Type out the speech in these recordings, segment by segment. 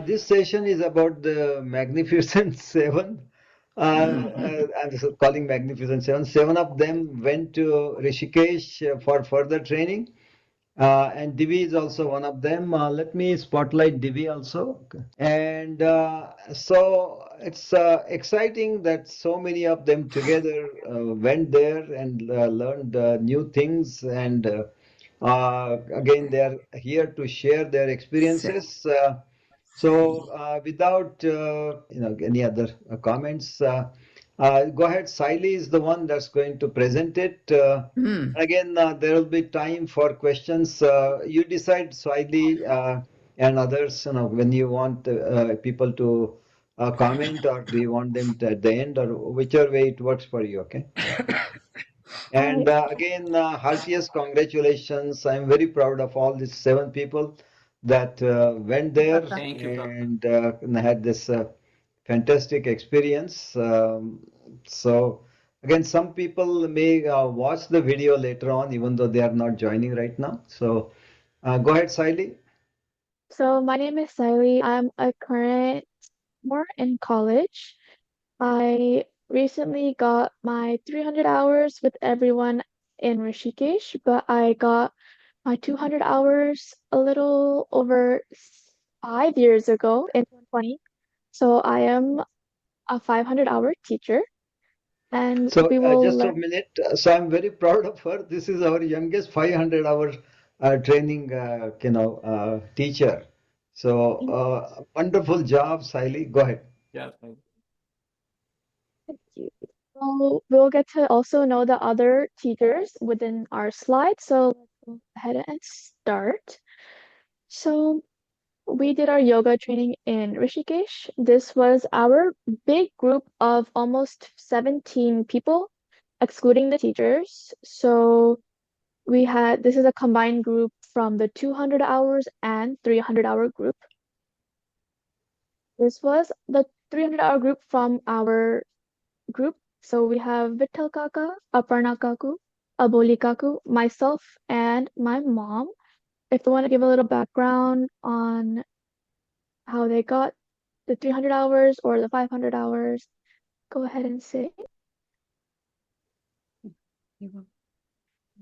this session is about the Magnificent Seven. I'm just calling Magnificent Seven. Seven of them went to Rishikesh for further training, and Divy is also one of them. Let me spotlight Divy also. Okay. And so it's exciting that so many of them together went there and learned new things. And again, they are here to share their experiences. Without any other comments, go ahead. Saili is the one that's going to present it. Again, there will be time for questions. You decide, Saili, and others, when you want people to comment, or do you want them at the end, or whichever way it works for you, okay? And again, heartiest congratulations. I'm very proud of all these seven people that went there Thank you, and had this fantastic experience. So, again, some people may watch the video later on, even though they are not joining right now. So, go ahead, Saili. So my name is Saili. I'm a current sophomore in college. I recently got my 300 hours with everyone in Rishikesh, but I got my 200 hours a little over 5 years ago in 2020. So I am a 500-hour teacher, and So, we will just a learn. minute. So, I'm very proud of her. This is our youngest 500-hour training, teacher. So, wonderful job, Saili. Go ahead. Yeah, thank You. So we'll get to also know the other teachers within our slide. So let's go ahead and start. So we did our yoga training in Rishikesh. This was our big group of almost 17 people, excluding the teachers. So this is a combined group from the 200 hours and 300-hour group. This was the 300-hour group from our group. So we have Vitthal Kaka, Aparna Kaku, Aboli Kaku, myself, and my mom. If you want to give a little background on how they got the 300 hours or the 500 hours, go ahead and say. you.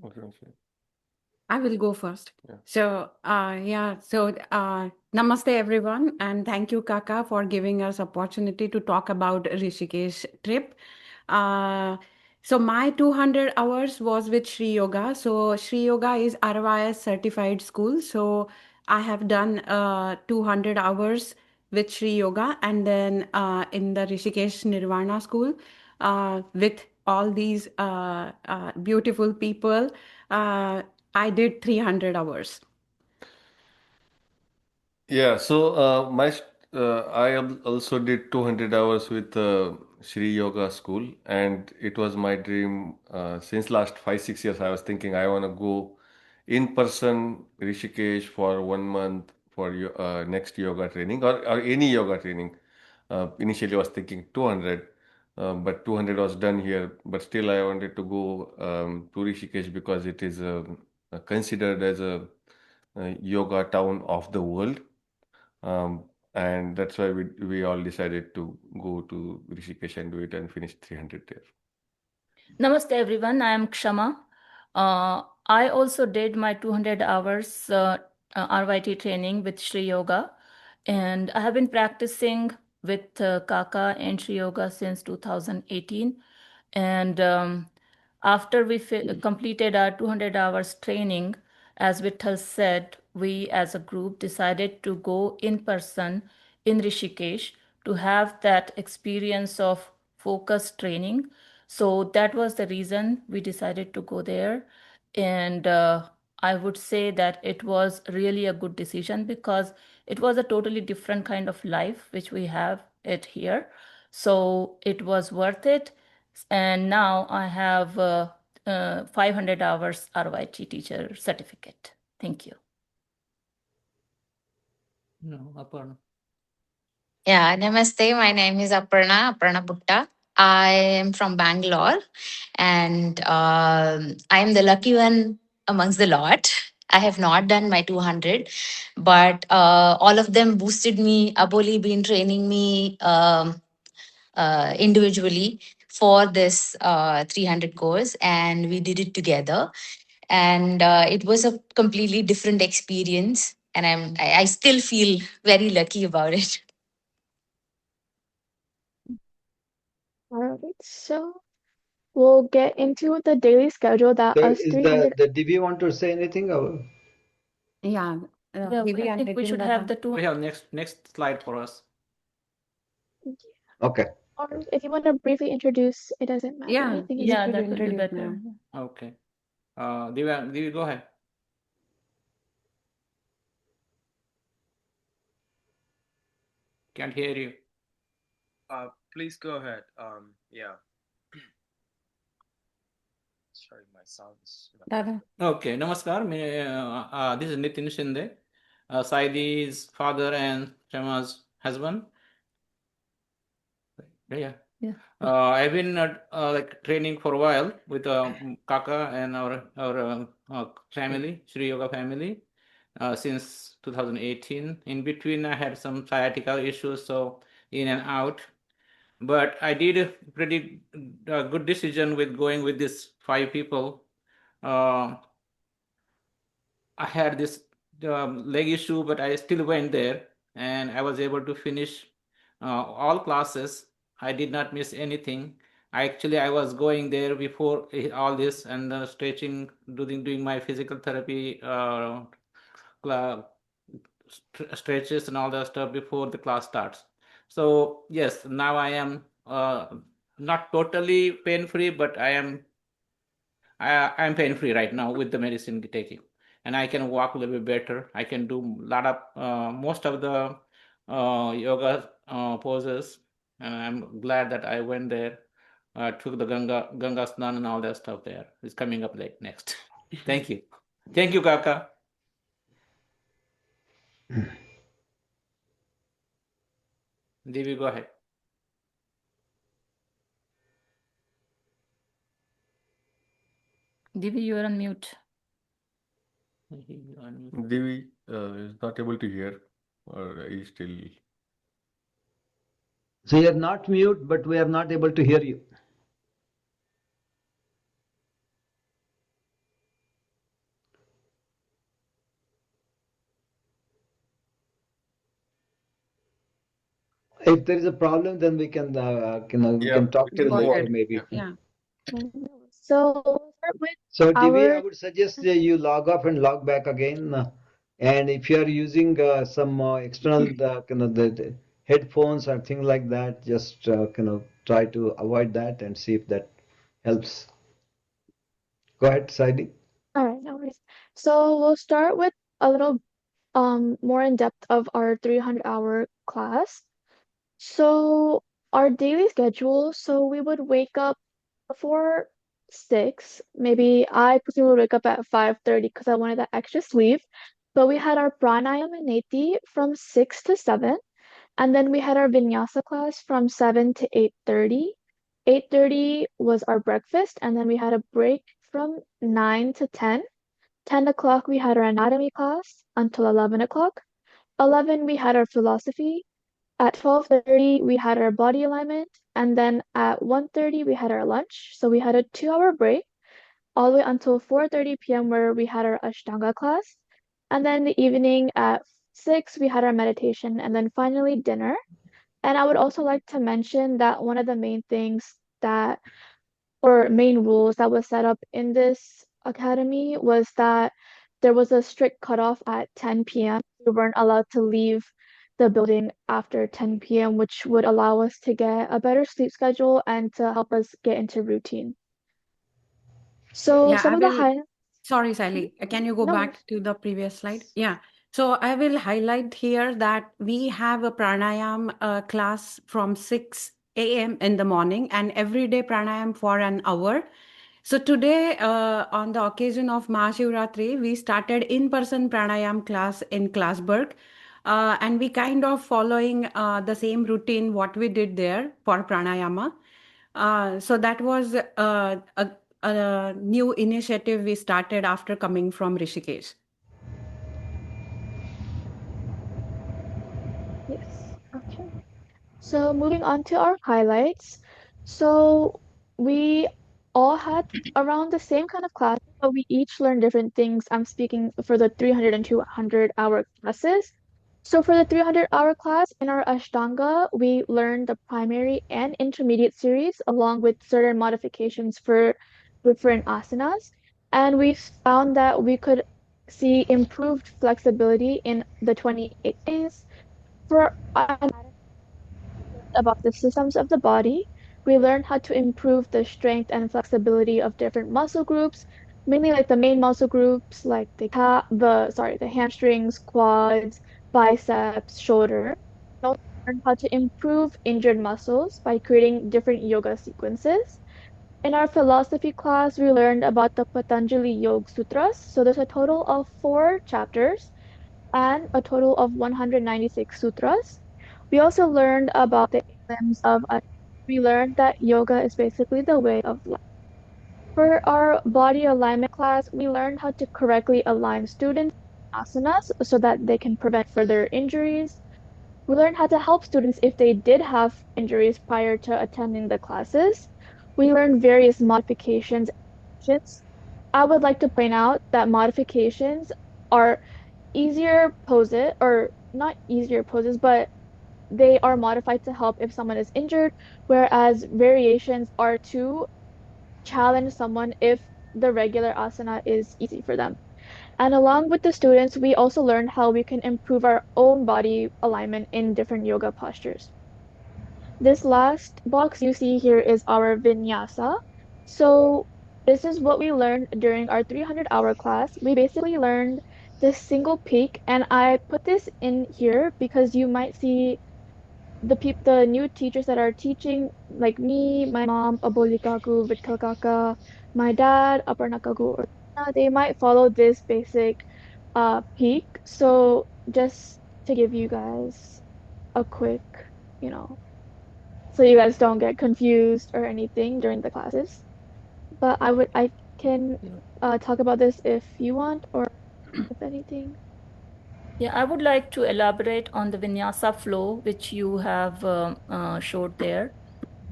What can I say? I will go first. Yeah. So, namaste everyone, and thank you, Kaka, for giving us opportunity to talk about Rishikesh trip. Uh, so my 200 hours was with Sri Yoga. So Sri Yoga is RYS certified school. So I have done 200 hours with Sri Yoga, and then in the Rishikesh Nirvana school with all these beautiful people. I did 300 hours. Yeah, so also did 200 hours with Sri Yoga School, and it was my dream since last 5 6 years. I was thinking I want to go in person Rishikesh for 1 month for next yoga training, or any yoga training. Initially, I was thinking 200, but 200 was done here. But still, I wanted to go to Rishikesh because it is considered as a yoga town of the world. And that's why we all decided to go to Rishikesh and do it and finish 300 there. Namaste everyone, I am Kshama. I also did my 200 hours RYT training with Sri Yoga, and I have been practicing with Kaka and Sri Yoga since 2018. And after we completed our 200 hours training, as Vitthal said, we as a group decided to go in person in Rishikesh to have that experience of focused training. So that was the reason we decided to go there. And I would say that it was really a good decision because it was a totally different kind of life which we have it here. So it was worth it. And now I have 500 hours RYT teacher certificate. Thank you. No, Aparna. Yeah, namaste. My name is Aparna Bhutta. I am from Bangalore, and I am the lucky one amongst the lot. I have not done my 200, but all of them boosted me. Aboli been training me individually for this 300 course, and we did it together. And it was a completely different experience. And I still feel very lucky about it. All right, so we'll get into the daily schedule that So us is 300. the Divy want to say anything? Yeah, Yeah, Divy I and think we Nitin should Dada. have the two. We have next slide for us. Okay. Or if you want to briefly introduce, it doesn't matter. Yeah, I think you it's Yeah, should that would be introduce better. now. Okay. Divy, go ahead. Can't hear you. Please go ahead. Yeah. Sorry, my sound is not Dada. Okay, namaskar. This is Nitin Shinde, Saili's father and Kshama's husband. Yeah. Yeah. I've been like training for a while with Kaka and our family, Sri Yoga family, since 2018. In between, I had some sciatica issues, so in and out. But I did a pretty good decision with going with these 5 people. I had this leg issue, but I still went there and I was able to finish all classes. I did not miss anything. I was going there before all this and stretching, doing my physical therapy stretches and all that stuff before the class starts. So yes, now I am not totally pain free, but I'm pain free right now with the medicine taking, and I can walk a little bit better. I can do a lot of most of the yoga poses, and I'm glad that I went there. Took the Ganga Snan and all that stuff there. It's coming up like next. Thank you, Kaka. Devi, go ahead. Divy, you are on mute. Divi is not able to hear, or is still. So you're not mute, but we are not able to hear you. If there is a problem, then we can we Yeah, can talk we to you can move later, on. maybe. Yeah. So we'll start with So Divya, I our. would suggest you log off and log back again. And if you are using some external the headphones or things like that, just try to avoid that and see if that helps. Go ahead, Saidi. All right, no worries. So we'll start with a little more in depth of our 300-hour class. So our daily schedule, so we would wake up before 6. Maybe I personally would wake up at 5:30 because I wanted that extra sleep. But we had our pranayama and neti from 6 to 7. And then we had our vinyasa class from 7 to 8:30. 8:30 was our breakfast, and then we had a break from 9 to 10. 10 o'clock we had our anatomy class until 11 o'clock. 11 we had our philosophy. At 12:30 we had our body alignment, and then at 1:30 we had our lunch. So we had a 2-hour break all the way until 4:30 p.m. where we had our Ashtanga class. And then in the evening at 6 we had our meditation, and then finally dinner. And I would also like to mention that one of the main things that, or main rules that was set up in this academy was that there was a strict cutoff at 10 p.m. We weren't allowed to leave the building after 10 p.m., which would allow us to get a better sleep schedule and to help us get into routine. So Yeah, some I of the will. highlights. Sorry, Saili. Can you go No worries. back to the previous slide? Yeah. So I will highlight here that we have a pranayam class from 6 a.m. in the morning, and every day pranayam for an hour. So today, on the occasion of Mahashivratri, we started in-person pranayam class in Classburg, and we kind of following the same routine what we did there for pranayama. So that was a new initiative we started after coming from Rishikesh. Yes. Okay. So moving on to our highlights. So we all had around the same kind of classes, but we each learned different things. I'm speaking for the 300 and 200-hour classes. So for the 300-hour class in our Ashtanga, we learned the primary and intermediate series along with certain modifications for different asanas. And we found that we could see improved flexibility in the 28 days. For about the systems of the body. We learned how to improve the strength and flexibility of different muscle groups, mainly like the main muscle groups like the hamstrings, quads, biceps, shoulder. We also learned how to improve injured muscles by creating different yoga sequences. In our philosophy class, we learned about the Patanjali Yoga Sutras. So there's a total of 4 chapters and a total of 196 sutras. We also learned about the eight limbs of we learned that yoga is basically the way of life. For our body alignment class, we learned how to correctly align students in asanas so that they can prevent further injuries. We learned how to help students if they did have injuries prior to attending the classes. We learned various modifications and actions. I would like to point out that modifications are easier poses, or not easier poses, but they are modified to help if someone is injured, whereas variations are to challenge someone if the regular asana is easy for them. And along with the students, we also learned how we can improve our own body alignment in different yoga postures. This last box you see here is our vinyasa. So this is what we learned during our 300-hour class. We basically learned this single peak, and I put this in here because you might see the new teachers that are teaching, like me, my mom, Aboli Kaku, Vitthal Kaka, my dad, Aparna Kaku, or they might follow this basic peak. So just to give you guys a quick, you know, so you guys don't get confused or anything during the classes. But I can talk about this if you want, or if anything. Yeah, I would like to elaborate on the vinyasa flow, which you have showed there.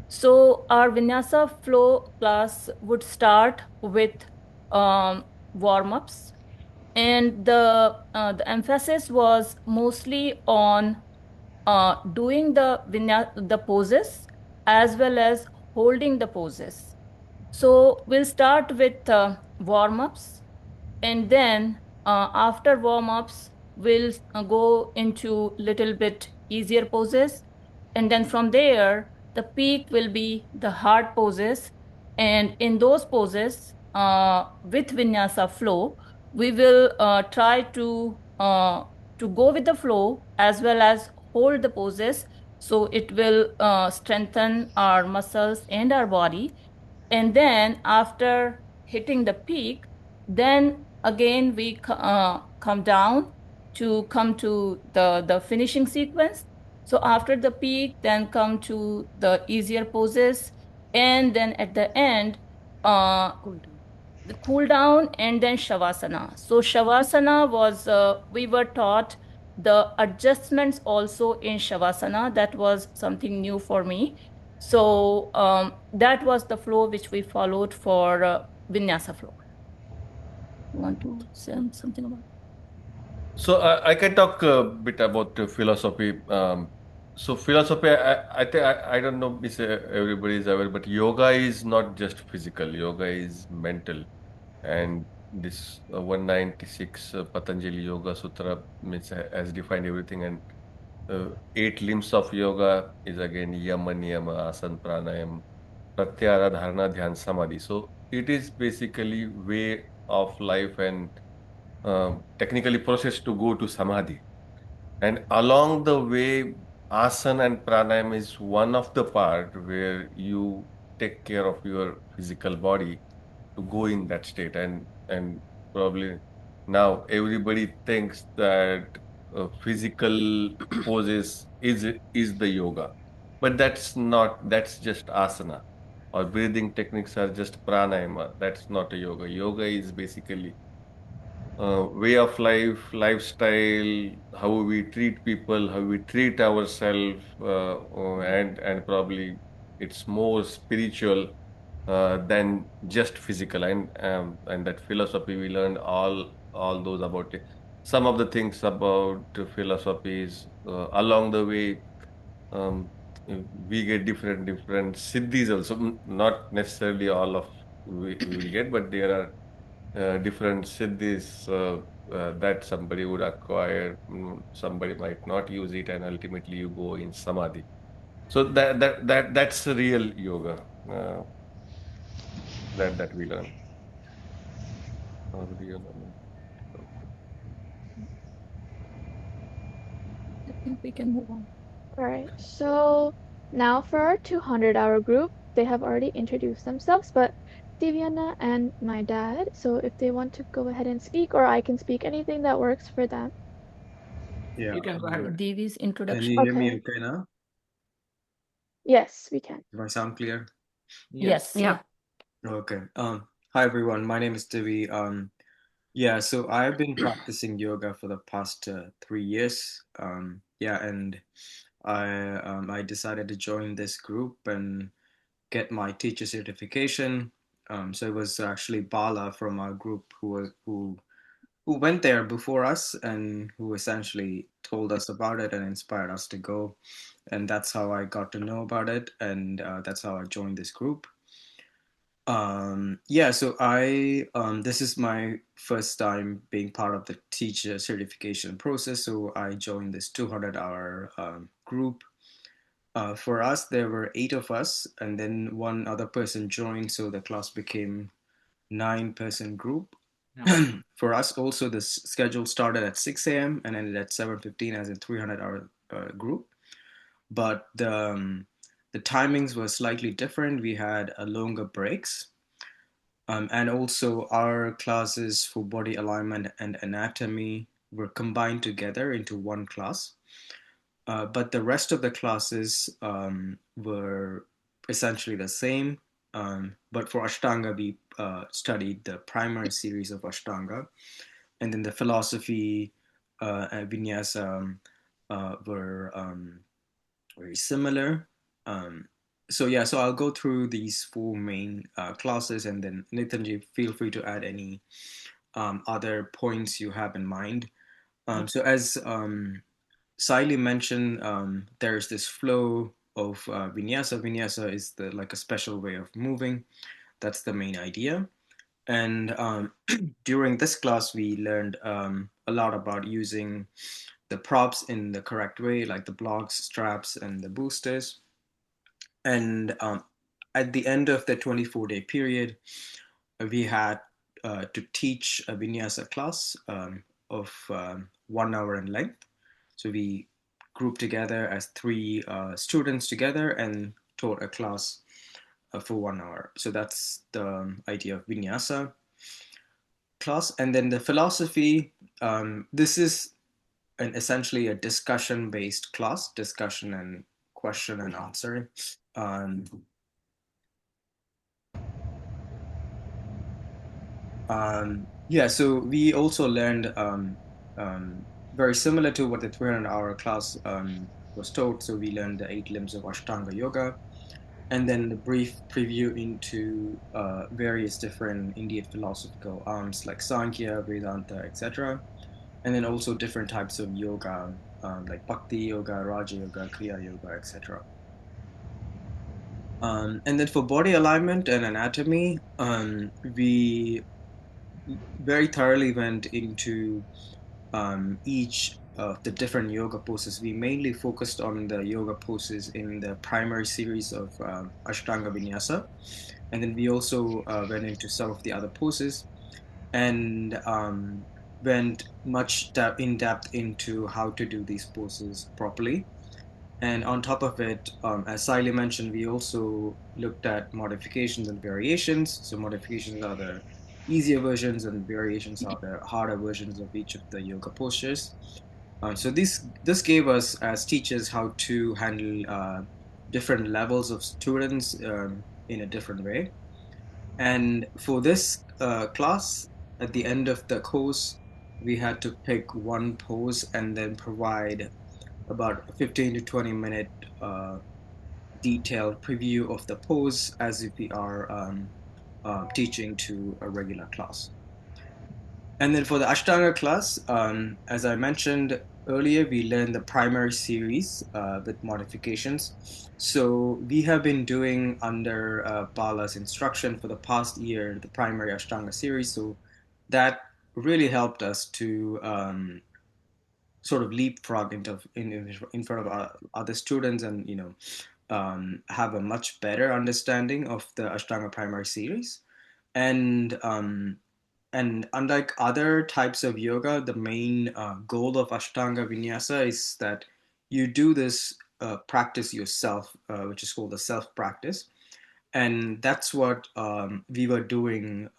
So our vinyasa flow class would start with warm-ups, and the emphasis was mostly on doing the poses as well as holding the poses. So we'll start with warm-ups, and then after warm-ups, we'll go into little bit easier poses. And then from there, the peak will be the hard poses. And in those poses, with vinyasa flow, we will try to go with the flow as well as hold the poses. So it will strengthen our muscles and our body. And then after hitting the peak, then again we come down to come to the finishing sequence. So after the peak, then come to the easier poses, and then at the end, the cool down, and then shavasana. So shavasana was we were taught the adjustments also in shavasana. That was something new for me. So that was the flow which we followed for vinyasa flow. You want to say something about? So I can talk a bit about philosophy. So philosophy, I think I don't know if everybody is aware, but yoga is not just physical. Yoga is mental, and this 196 Patanjali Yoga Sutra means has defined everything. And 8 limbs of yoga is again yama, niyama, asana, pranayam, pratyahara, dharana, dhyan, samadhi. So it is basically way of life and technically process to go to samadhi. And along the way, asana and pranayam is one of the part where you take care of your physical body to go in that state. And probably now everybody thinks that physical poses is the yoga, but that's not. That's just asana. Or breathing techniques are just pranayama. That's not a yoga. Yoga is basically way of life, lifestyle, how we treat people, how we treat ourselves, and probably it's more spiritual than just physical. And that philosophy we learned all those about it. Some of the things about philosophies along the way. Um, we get different siddhis also. Not necessarily all of we will get, but there are different siddhis that somebody would acquire. Somebody might not use it, and ultimately you go in samadhi. So that's the real yoga that we learn. Real. I think we can move on. All right, so now for our 200-hour group, they have already introduced themselves, but Divyana and my dad, so if they want to go ahead and speak, or I can speak, anything that works for them. Yeah. You can go ahead. Divy's Can introduction. you hear me Okay. okay now? Yes, we can. Do I sound clear? Yes. Yeah. Okay. Hi everyone. My name is Divy. Yeah, so I've been practicing yoga for the past 3 years. Yeah, and I decided to join this group and get my teacher certification. So it was actually Bala from our group who went there before us and who essentially told us about it and inspired us to go. And that's how I got to know about it, and that's how I joined this group. Yeah, so I this is my first time being part of the teacher certification process. So I joined this 200-hour group. For us, there were 8 of us, and then one other person joined, so the class became 9-person group. Yeah. For us, also the schedule started at 6 a.m. and ended at 7:15 as a 300-hour group. But the timings were slightly different. We had a longer breaks. And also, our classes for body alignment and anatomy were combined together into one class. But the rest of the classes were essentially the same. But for Ashtanga, we studied the primary series of Ashtanga, and then the philosophy and vinyasa were very similar. So yeah, so I'll go through these four main classes, and then Nitinji, feel free to add any other points you have in mind. So as Saili mentioned, there's this flow of vinyasa. Vinyasa is the like a special way of moving. That's the main idea. And during this class, we learned a lot about using the props in the correct way, like the blocks, straps, and the boosters. And at the end of the 24-day period, we had to teach a vinyasa class of 1 hour in length. So we grouped together as three students together and taught a class for 1 hour. So that's the idea of vinyasa class. And then the philosophy, this is essentially a discussion based class, discussion and question and answer. Um, yeah, so we also learned very similar to what the 300-hour class was taught. So we learned the 8 limbs of Ashtanga Yoga, and then the brief preview into various different Indian philosophical arms like Sankhya, Vedanta, etc. And then also different types of yoga like Bhakti Yoga, Raja Yoga, Kriya Yoga, etc. And then for body alignment and anatomy, we very thoroughly went into each of the different yoga poses. We mainly focused on the yoga poses in the primary series of Ashtanga Vinyasa. And then we also went into some of the other poses and went much in depth into how to do these poses properly. And on top of it, as Saili mentioned, we also looked at modifications and variations. So modifications are the easier versions and variations are the harder versions of each of the yoga postures. So this gave us as teachers how to handle different levels of students in a different way. And for this class, at the end of the course, we had to pick one pose and then provide about a 15 to 20 minute detailed preview of the pose as if we are teaching to a regular class. And then for the Ashtanga class, as I mentioned earlier, we learned the primary series with modifications. So we have been doing under Bala's instruction for the past year the primary Ashtanga series. So that really helped us to sort of leapfrog in front of other students, and have a much better understanding of the Ashtanga primary series. And unlike other types of yoga, the main goal of Ashtanga Vinyasa is that you do this practice yourself, which is called the self practice. And that's what we were doing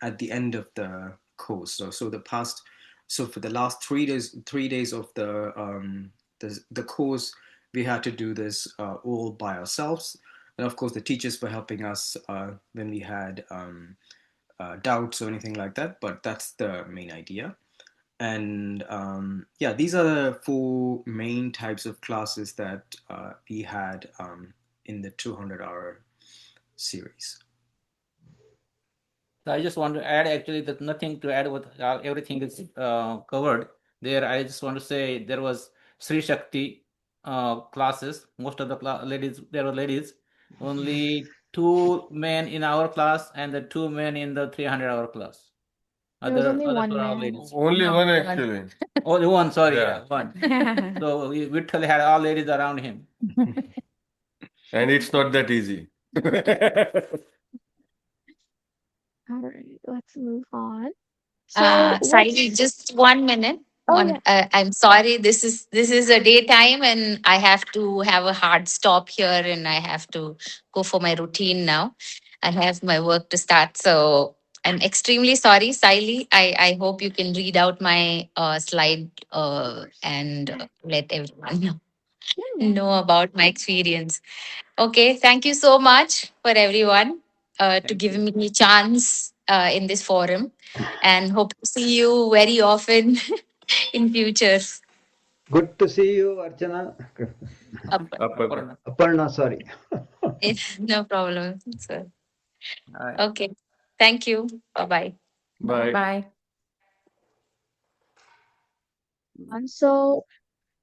at the end of the course. So for the last 3 days of the course, we had to do this all by ourselves. And of course, the teachers were helping us when we had doubts or anything like that, but that's the main idea. And yeah, these are the four main types of classes that we had in the 200-hour series. So I just want to add, actually, that nothing to add with everything is covered there. I just want to say there was Sri Shakti classes. Most of the ladies, there were ladies. Only 2 men in our class and the 2 men in the 300-hour class. There was only Others one were all man. ladies. Only No, one one. actually. Only one, sorry, Yeah. one. So Vitthal had all ladies around him. And it's not that easy. All right, let's move on. So what? Saili, just 1 minute. Oh yeah. I'm sorry. This is a daytime, and I have to have a hard stop here, and I have to go for my routine now. I have my work to start, so I'm extremely sorry, Saili. I hope you can read out my slide and let everyone Yeah. know about my experience. Okay, thank you so much for everyone to Thank give you. me a chance in this forum, and hope to see you very often in future. Good to see you, Archana. Aparna. Aparna, sorry. No problem. So, All right. okay, thank you. Bye bye. Bye. Bye. And so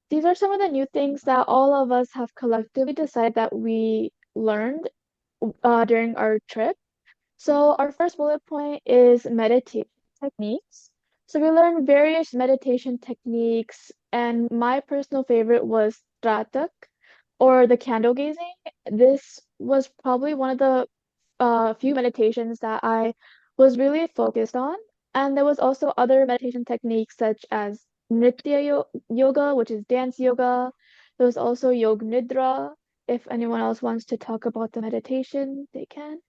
these are some of the new things that all of us have collectively decided that we learned during our trip. So our first bullet point is meditation techniques. So we learned various meditation techniques, and my personal favorite was Tratak, or the candle gazing. This was probably one of the few meditations that I was really focused on. And there was also other meditation techniques such as yoga, which is dance yoga. There was also Yog Nidra. If anyone else wants to talk about the meditation, they can.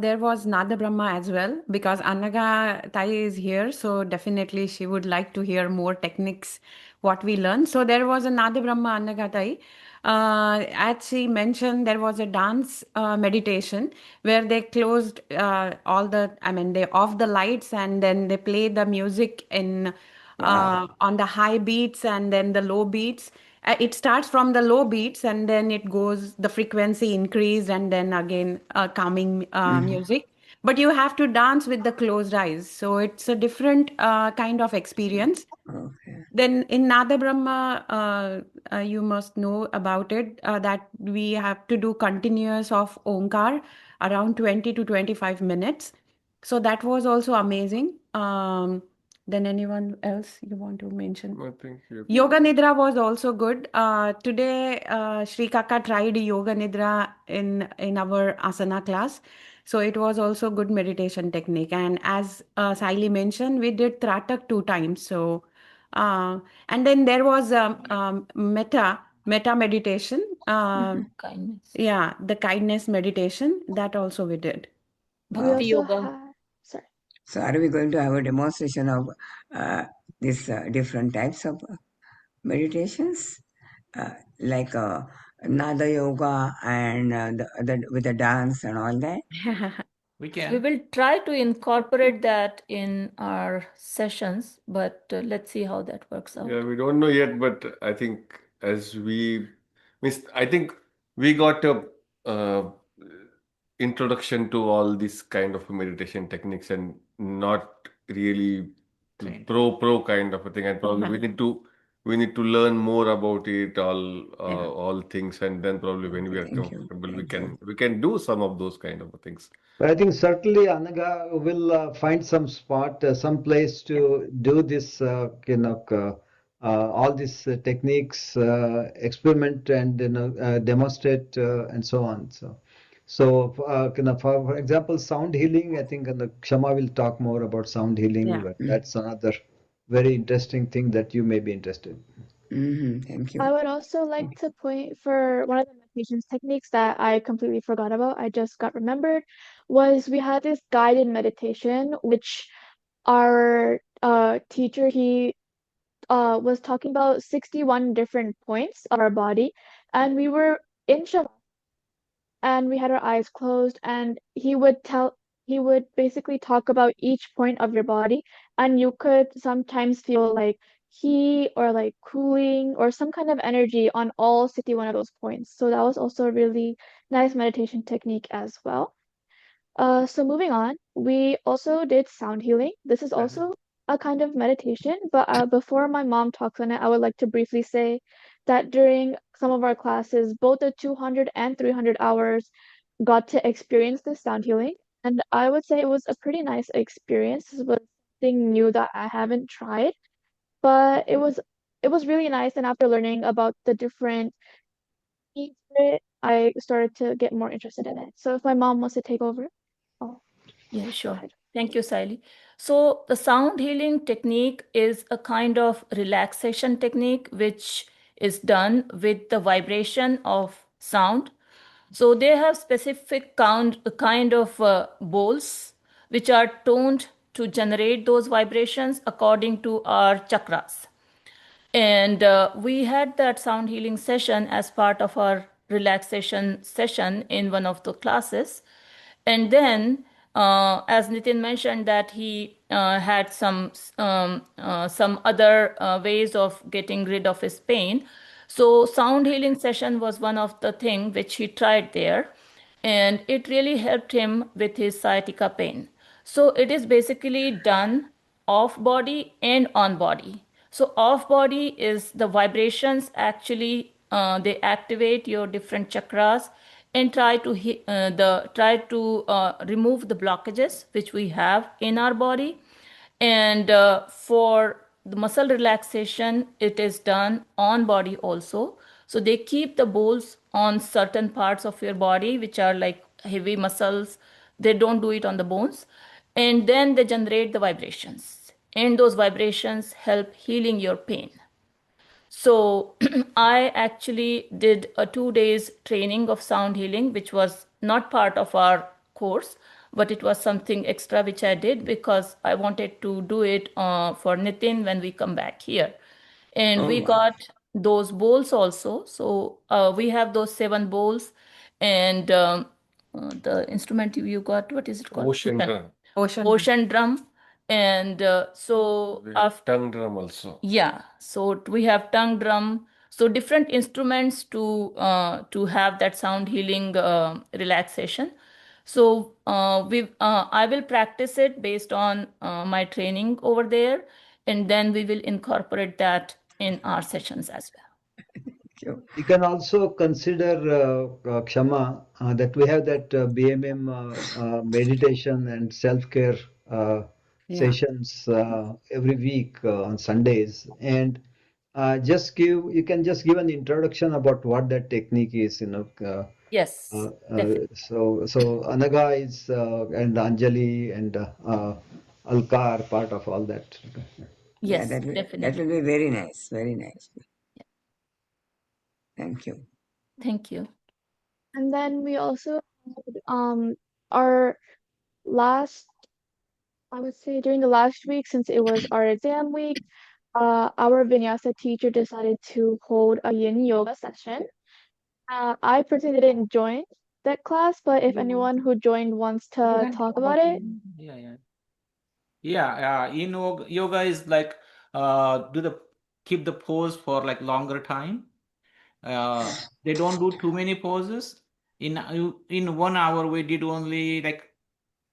There was Nada Brahma as well, because Annaga Tai is here, so definitely she would like to hear more techniques, what we learned. So there was a Nada Brahma Annaga Tai. As she mentioned, there was a dance meditation where they closed they off the lights and then they play the music in on the high beats and then the low beats. It starts from the low beats and then it goes, the frequency increased and then again calming music. But you have to dance with the closed eyes. So it's a different kind of experience. Okay. Then in Nada Brahma, you must know about it that we have to do continuous of Omkar around 20 to 25 minutes. So that was also amazing. Then anyone else you want to mention? I think you. Yoga Nidra was also good. Today, Sri Kaka tried Yoga Nidra in our asana class. So it was also good meditation technique. And as Saili mentioned, we did Tratak 2 times. So, and then there was meta meditation. Kindness. Yeah, the kindness meditation that also we did. We Bhakti also yoga. had, sorry. So are we going to have a demonstration of these different types of meditations, like Nada yoga and the other with the dance and all that? We We can. will try to incorporate that in our sessions, but let's see how that works out. Yeah, we don't know yet, but I think I think we got a uh, introduction to all these kind of meditation techniques and not really Trained. pro kind of a thing. And probably we need to learn more about it, all things, and then probably when we are Thank you. comfortable, Thank you. we can do some of those kind of things. But I think certainly Anaga will find some spot, some place to do this, all these techniques, experiment and demonstrate and so on. For example, sound healing. I think Kshama will talk more about sound healing, Yeah. but that's another very interesting thing that you may be interested in. Thank you. I would also like to point for one of the meditation techniques that I completely forgot about. I just got remembered was we had this guided meditation, which our teacher he was talking about 61 different points of our body, and we were in Shavasana and we had our eyes closed, and he would basically talk about each point of your body, and you could sometimes feel like heat or like cooling or some kind of energy on all 61 of those points. So that was also a really nice meditation technique as well. So moving on, we also did sound healing. This is also a kind of meditation, but before my mom talks on it, I would like to briefly say that during some of our classes, both the 200 and 300 hours got to experience this sound healing. And I would say it was a pretty nice experience. This was something new that I haven't tried, but it was really nice. And after learning about the different needs for it, I started to get more interested in it. So if my mom wants to take over. Oh, Yeah, sure. Thank you, Saili. So the sound healing technique is a kind of relaxation technique which is done with the vibration of sound. So they have specific kind of bowls which are toned to generate those vibrations according to our chakras. And we had that sound healing session as part of our relaxation session in one of the classes. And then, as Nitin mentioned, that he had some other ways of getting rid of his pain. So sound healing session was one of the thing which he tried there, and it really helped him with his sciatica pain. So it is basically done off body and on body. So off body is the vibrations actually they activate your different chakras and try to remove the blockages which we have in our body. And for the muscle relaxation, it is done on body also. So they keep the bowls on certain parts of your body which are like heavy muscles. They don't do it on the bones, and then they generate the vibrations, and those vibrations help healing your pain. So I actually did a 2 days training of sound healing, which was not part of our course, but it was something extra which I did because I wanted to do it for Nitin when we come back here. And we wow. got those bowls also. So we have those 7 bowls, and the instrument you got, what is it called? Ocean drum. And so We have after tongue drum also. yeah, so we have tongue drum. So different instruments to have that sound healing relaxation. So I will practice it based on my training over there, and then we will incorporate that in our sessions as well. Thank you. You can also consider, Kshama, that we have that BMM meditation and self-care Yeah. sessions every week on Sundays, and you can just give an introduction about what that technique is, Yes, definitely. so Anaga is and Anjali and Alka are part of all that. Yeah, Yes, that will definitely. be very nice. Very nice. Thank you. Thank you. And then we also had our last, I would say during the last week, since it was our exam week, our vinyasa teacher decided to hold a yin yoga session. I personally didn't join that class, but if anyone who joined wants to talk about it. Yeah. In yoga is like keep the pose for like longer time. They don't do too many poses. In 1 hour we did only like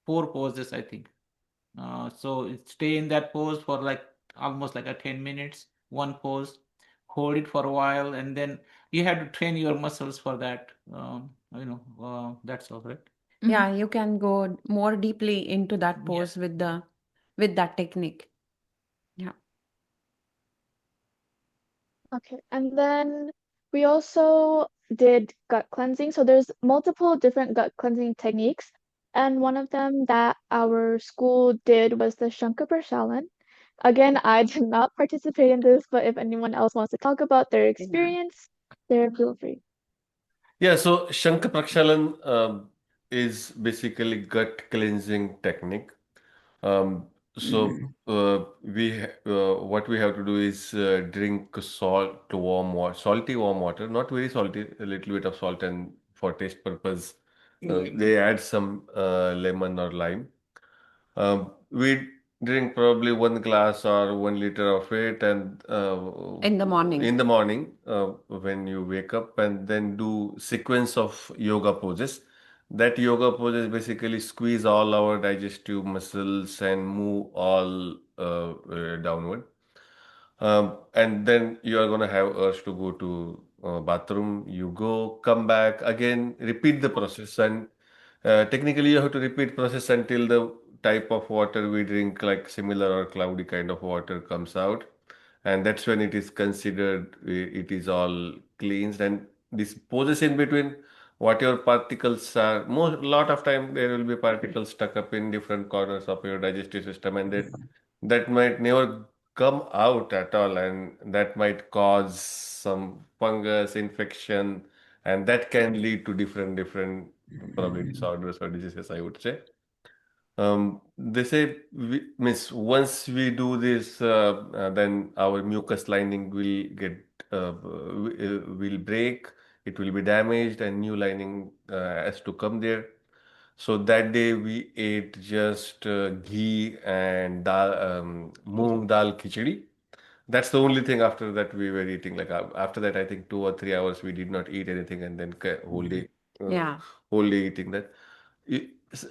4 poses, I think. So stay in that pose for like almost like a 10 minutes, one pose, hold it for a while, and then you have to train your muscles for that. That's all right. Yeah, you can go more deeply into that pose with that technique. Yeah. Okay, and then we also did gut cleansing. So there's multiple different gut cleansing techniques, and one of them that our school did was the Shankaprashalan. Again, I did not participate in this, but if anyone else wants to talk about their experience, there, feel free. Yeah, so Shankar Prakshalan is basically gut cleansing technique. Um, so what we have to do is drink salty warm water, not very salty, a little bit of salt, and for taste purpose, they add some lemon or lime. We drink probably 1 glass or 1 liter of it, and In the morning. in the morning when you wake up, and then do sequence of yoga poses. That yoga poses basically squeeze all our digestive muscles and move all downward. And then you are gonna have urge to go to bathroom. You go, come back again, repeat the process, and technically you have to repeat process until the type of water we drink, like similar or cloudy kind of water, comes out, and that's when it is considered it is all cleansed. And this poses in between, whatever particles are, most lot of time there will be particles stuck up in different corners of your digestive system, and that might never come out at all, and that might cause some fungus infection, and that can lead to different probably disorders or diseases, I would say. They say means once we do this, then our mucus lining will get will break, it will be damaged, and new lining has to come there. So that day we ate just ghee and moong dal khichdi. That's the only thing after that we were eating. Like after that, I think 2 or 3 hours we did not eat anything, and then Yeah. whole day eating that.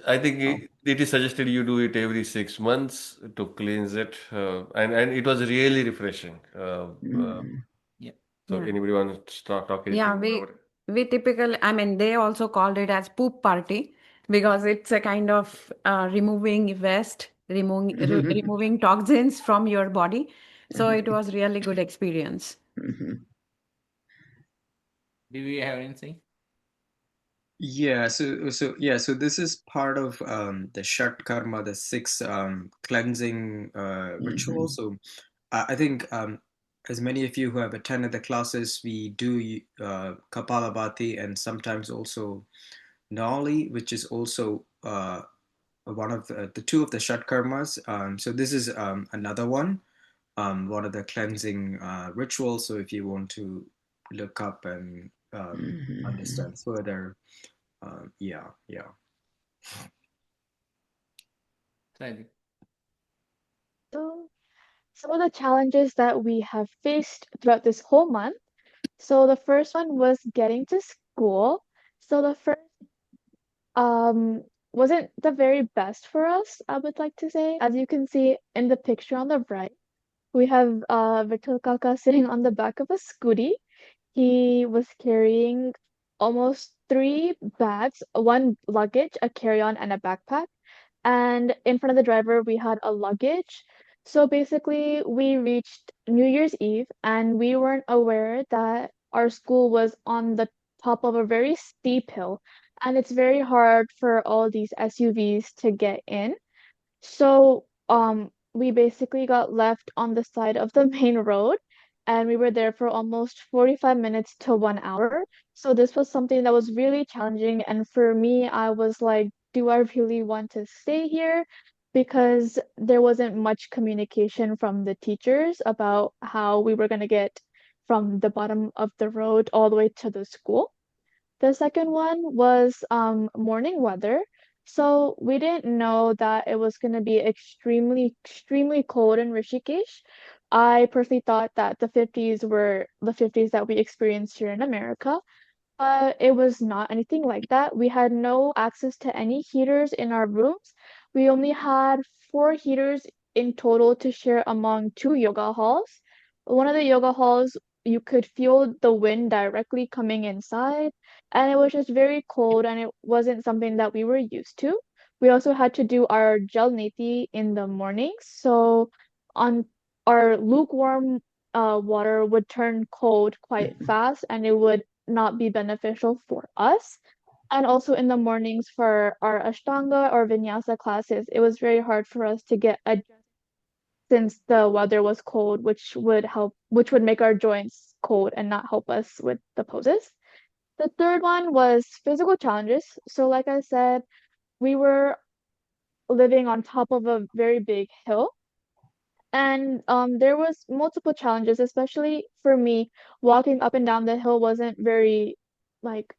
I think it is suggested you do it every 6 months to cleanse it, and it was really refreshing. Yeah. So Yeah. anybody want to start talking Yeah, about it? we typically, I mean, they also called it as poop party because it's a kind of removing waste, removing toxins from your body. So it was really good experience. Do we have anything? Yeah, so this is part of the Shat Karma, the 6 cleansing ritual. So I think as many of you who have attended the classes, we do Kapalabhati and sometimes also Nali, which is also one of the two of the Shat Karmas. So this is another one of the cleansing rituals. So if you want to look up and understand further, yeah. Saili. So some of the challenges that we have faced throughout this whole month. So the first one was getting to school. So the first wasn't the very best for us, I would like to say. As you can see in the picture on the right, we have Vitthal Kaka sitting on the back of a scooty. He was carrying almost 3 bags, one luggage, a carry-on, and a backpack. And in front of the driver, we had a luggage. So basically, we reached New Year's Eve, and we weren't aware that our school was on the top of a very steep hill, and it's very hard for all these SUVs to get in. So, we basically got left on the side of the main road, and we were there for almost 45 minutes to 1 hour. So this was something that was really challenging, and for me, I was like, do I really want to stay here? Because there wasn't much communication from the teachers about how we were going to get from the bottom of the road all the way to the school. The second one was morning weather. So we didn't know that it was going to be extremely cold in Rishikesh. I personally thought that the 50s were the 50s that we experienced here in America. It was not anything like that. We had no access to any heaters in our rooms. We only had four heaters in total to share among two yoga halls. One of the yoga halls, you could feel the wind directly coming inside, and it was just very cold, and it wasn't something that we were used to. We also had to do our gel neti in the mornings, so on our lukewarm water would turn cold quite fast, and it would not be beneficial for us. And also in the mornings for our Ashtanga or Vinyasa classes, it was very hard for us to get adjusted since the weather was cold, which would make our joints cold and not help us with the poses. The third one was physical challenges. So like I said, we were living on top of a very big hill. And there was multiple challenges, especially for me, walking up and down the hill wasn't very like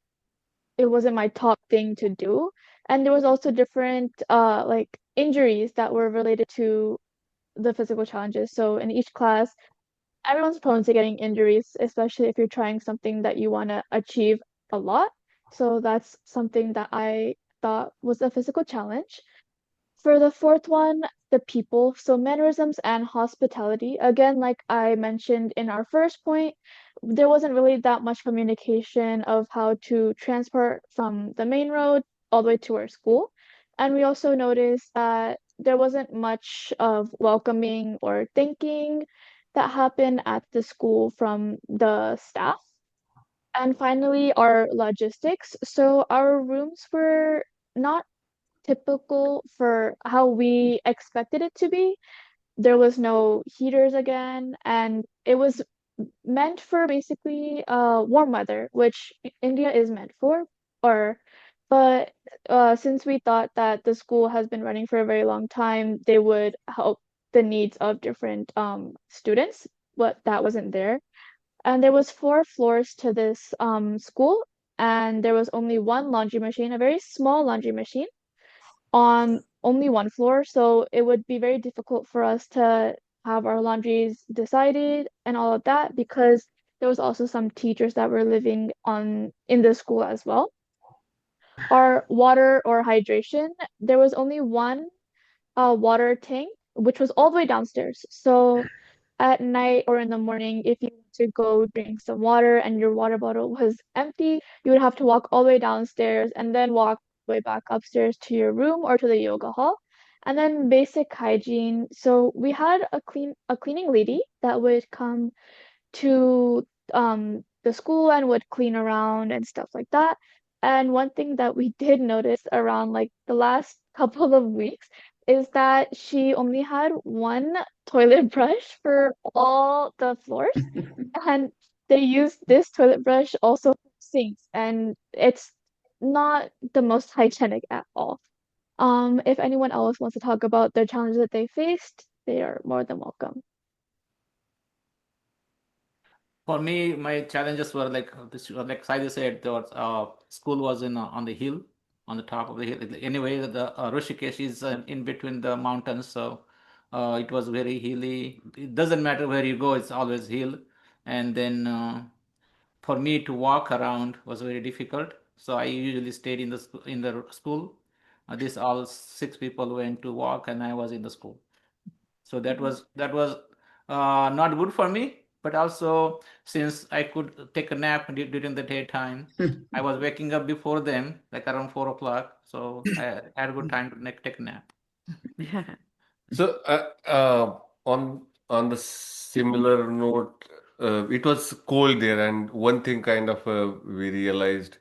it wasn't my top thing to do. And there was also different like injuries that were related to the physical challenges. So in each class, everyone's prone to getting injuries, especially if you're trying something that you want to achieve a lot. So that's something that I thought was a physical challenge. For the fourth one, the people, so mannerisms and hospitality. Again, like I mentioned in our first point, there wasn't really that much communication of how to transport from the main road all the way to our school. And we also noticed that there wasn't much of welcoming or thanking that happened at the school from the staff. And finally, our logistics. So our rooms were not typical for how we expected it to be. There was no heaters again, and it was meant for basically warm weather, which India is meant for. Or, but since we thought that the school has been running for a very long time, they would help the needs of different students, but that wasn't there. And there was four floors to this school, and there was only one laundry machine, a very small laundry machine on only one floor, so it would be very difficult for us to have our laundries decided and all of that because there was also some teachers that were living on in the school as well. Our water or hydration, there was only one water tank, which was all the way downstairs. So at night or in the morning, if you want to go drink some water and your water bottle was empty, you would have to walk all the way downstairs and then walk the way back upstairs to your room or to the yoga hall. And then basic hygiene. So we had a cleaning lady that would come to the school and would clean around and stuff like that. And one thing that we did notice around like the last couple of weeks is that she only had one toilet brush for all the floors, and they used this toilet brush also for sinks, and it's not the most hygienic at all. If anyone else wants to talk about the challenges that they faced, they are more than welcome. For me, my challenges were like this, like Saili said, the school was in on the hill, on the top of the hill. Anyway, the Rishikesh is in between the mountains, so it was very hilly. It doesn't matter where you go; it's always hill. And then for me to walk around was very difficult. So I usually stayed in the school. This all six people went to walk, and I was in the school. So that was not good for me. But also, since I could take a nap during the daytime, I was waking up before them, like around 4 o'clock. So I had a good time to take a nap. So, on the similar note, it was cold there, and one thing kind of we realized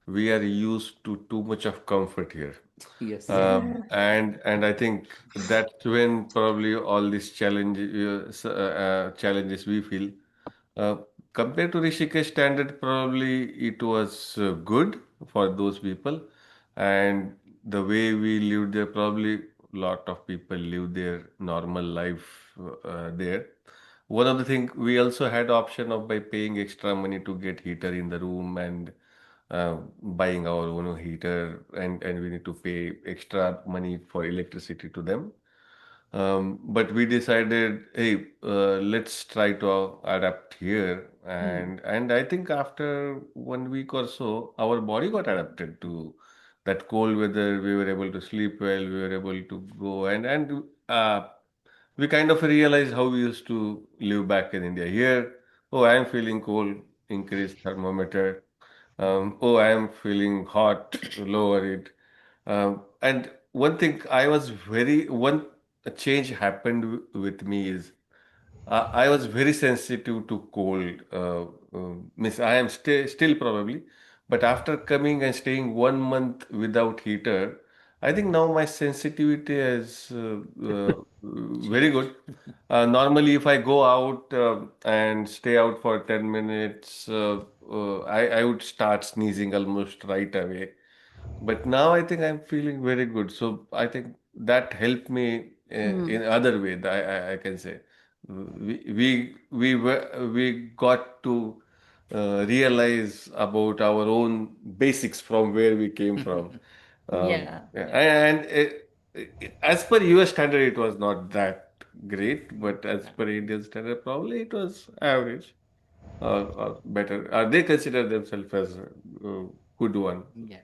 we are used to too much of comfort here. Yes. And I think that's when probably all these challenges we feel. Uh, Compared to Rishikesh standard, probably it was good for those people, and the way we lived there, probably lot of people live their normal life there. One of the thing we also had option of by paying extra money to get heater in the room, and buying our own heater, and we need to pay extra money for electricity to them. But we decided, hey, let's try to adapt here, and I think after 1 week or so, our body got adapted to that cold weather. We were able to sleep well. We were able to go, and we kind of realized how we used to live back in India. Here, oh, I am feeling cold, increase thermometer. Oh, I am feeling hot, lower it. And one thing one change happened with me is I was very sensitive to cold. Miss, I am still probably, but after coming and staying 1 month without heater, I think now my sensitivity is very good. Normally, if I go out and stay out for 10 minutes, I would start sneezing almost right away. But now I think I'm feeling very good. So I think that helped me in other way. I can say we got to realize about our own basics from where we came from. Yeah. As per US standard, it was not that great, but as per Indian standard, probably it was average or better. They consider themselves as a good one. Yeah.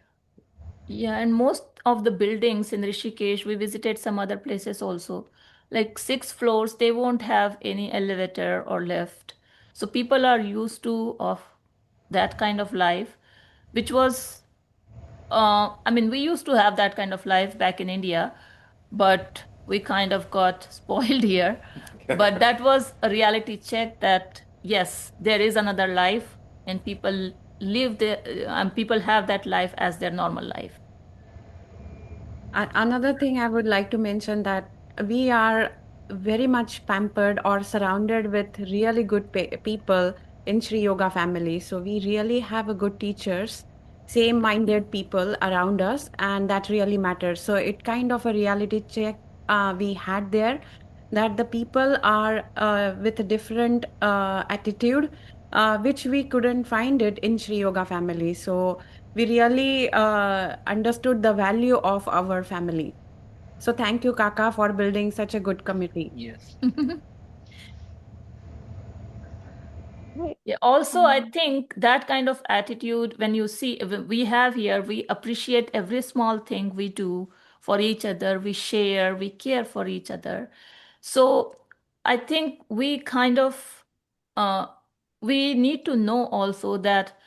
Yeah, and most of the buildings in Rishikesh, we visited some other places also. Like 6 floors, they won't have any elevator or lift. So people are used to of that kind of life, which was, I mean, we used to have that kind of life back in India, but we kind of got spoiled here. But that was a reality check that yes, there is another life, and people live there, and people have that life as their normal life. Another thing I would like to mention that we are very much pampered or surrounded with really good people in Sri Yoga family. So we really have a good teachers, same-minded people around us, and that really matters. So it kind of a reality check we had there that the people are with a different attitude, which we couldn't find it in Sri Yoga family. So we really understood the value of our family. So thank you, Kaka, for building such a good committee. Yes. Right. Yeah, also, I think that kind of attitude, when you see, we have here, we appreciate every small thing we do for each other, we share, we care for each other. So I think we kind of, uh, we need to know also that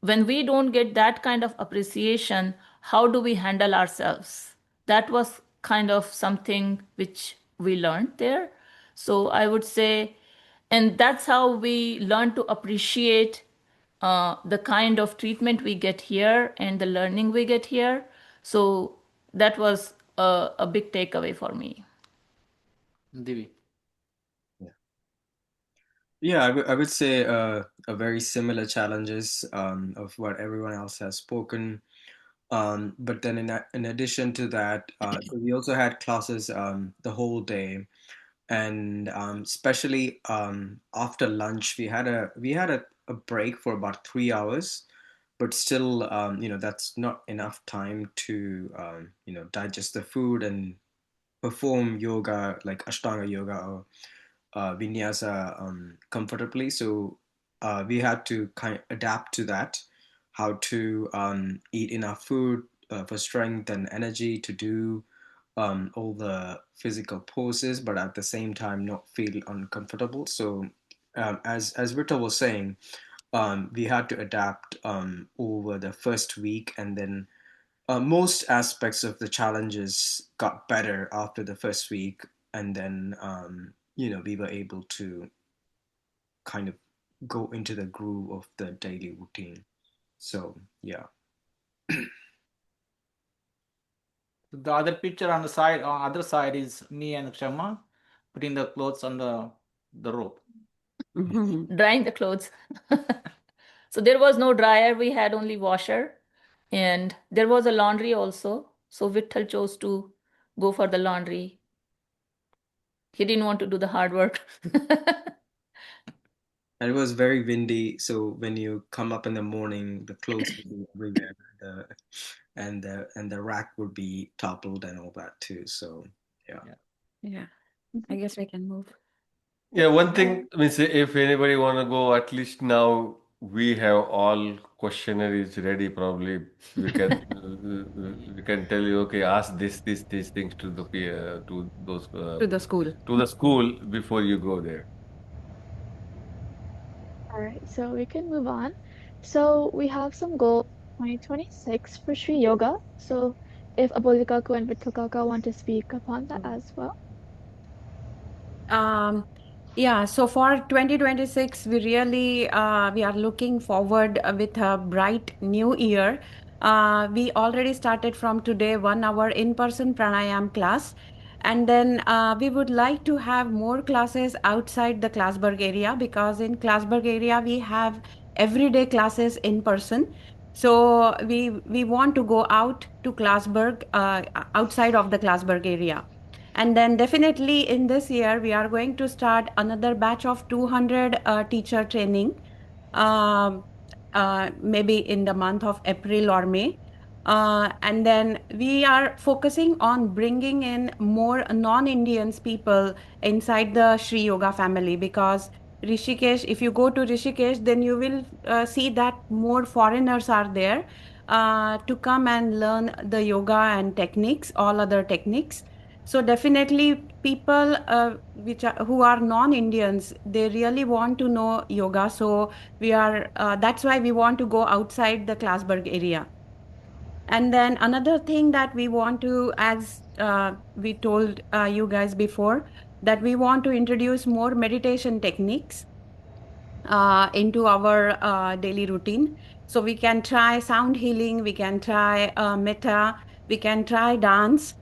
when we don't get that kind of appreciation, how do we handle ourselves? That was kind of something which we learned there. So I would say, and that's how we learn to appreciate the kind of treatment we get here and the learning we get here. So that was a big takeaway for me. Divi. Yeah, I would say a very similar challenges of what everyone else has spoken. But then in addition to that, so we also had classes the whole day, and especially after lunch, we had a break for about 3 hours, but still, that's not enough time to digest the food and perform yoga like Ashtanga yoga or vinyasa comfortably. So we had to kind of adapt to that, how to eat enough food for strength and energy to do all the physical poses, but at the same time not feel uncomfortable. So as Rita was saying, we had to adapt over the first week, and then most aspects of the challenges got better after the first week, and then we were able to kind of go into the groove of the daily routine. So yeah. The other picture on the side, on other side is me and Kshama putting the clothes on the rope. Drying the clothes. So there was no dryer, we had only washer, and there was a laundry also. So Vitthal chose to go for the laundry. He didn't want to do the hard work. And it was very windy, so when you come up in the morning, the clothes would be everywhere, and the rack would be toppled and all that too. So yeah. Yeah, I guess we can move. Yeah, one thing means if anybody want to go, at least now we have all questionnaires ready. Probably we can tell you, okay, ask these things to the to those To the school. to the school before you go there. All right, so we can move on. So we have some goals 2026 for Sri Yoga. So if Aboli Kaku and Vitthal Kaka want to speak upon that as well. Um, yeah, so for 2026, we are looking forward with a bright new year. We already started from today 1 hour in-person pranayam class, and then we would like to have more classes outside the Classburg area, because in Classburg area we have everyday classes in person. So we want to go out to Classburg, outside of the Classburg area. And then definitely in this year, we are going to start another batch of 200 teacher training, um, maybe in the month of April or May. And then we are focusing on bringing in more non-Indians people inside the Sri Yoga family, because Rishikesh, if you go to Rishikesh, then you will see that more foreigners are there to come and learn the yoga and techniques, all other techniques. So definitely people who are non-Indians, they really want to know yoga. So we are that's why we want to go outside the Classburg area. And then another thing that we want to, as we told you guys before, that we want to introduce more meditation techniques into our daily routine. So we can try sound healing, we can try metta, we can try dance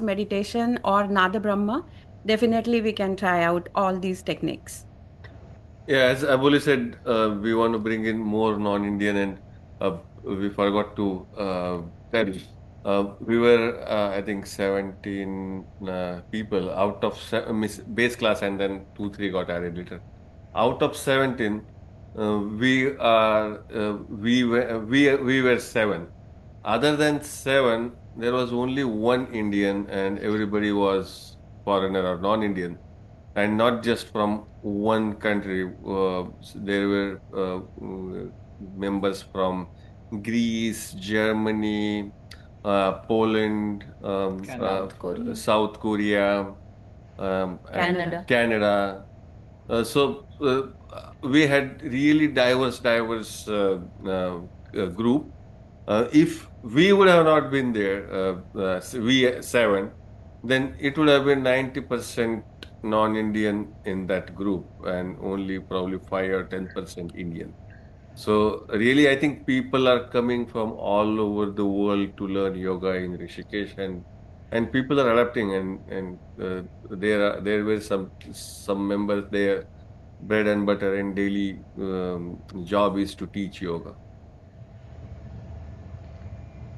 meditation, or Nada Brahma. Definitely, we can try out all these techniques. Yeah, as Aboli said, we want to bring in more non-Indian, and we forgot to tell. We were, I think, 17 people out of miss base class, and then two, three got added later. Out of 17, we were seven. Other than seven, there was only one Indian, and everybody was foreigner or non-Indian, and not just from one country. There were members from Greece, Germany, Poland, South Korea, South Korea, and Canada. Canada. We had really diverse group. If we would have not been there, we seven, then it would have been 90% non-Indian in that group, and only probably 5 or 10% Indian. So really, I think people are coming from all over the world to learn yoga in Rishikesh, and people are adapting, and there were some members there, bread and butter and daily job is to teach yoga.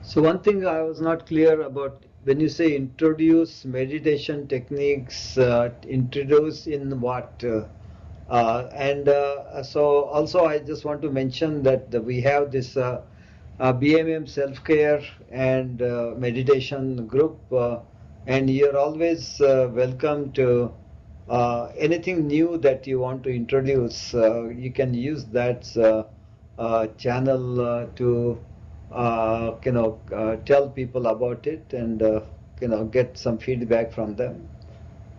So one thing I was not clear about, when you say introduce meditation techniques, introduce in what? So also I just want to mention that we have this BMM self-care and meditation group, and you're always welcome to anything new that you want to introduce. You can use that channel to tell people about it, and get some feedback from them.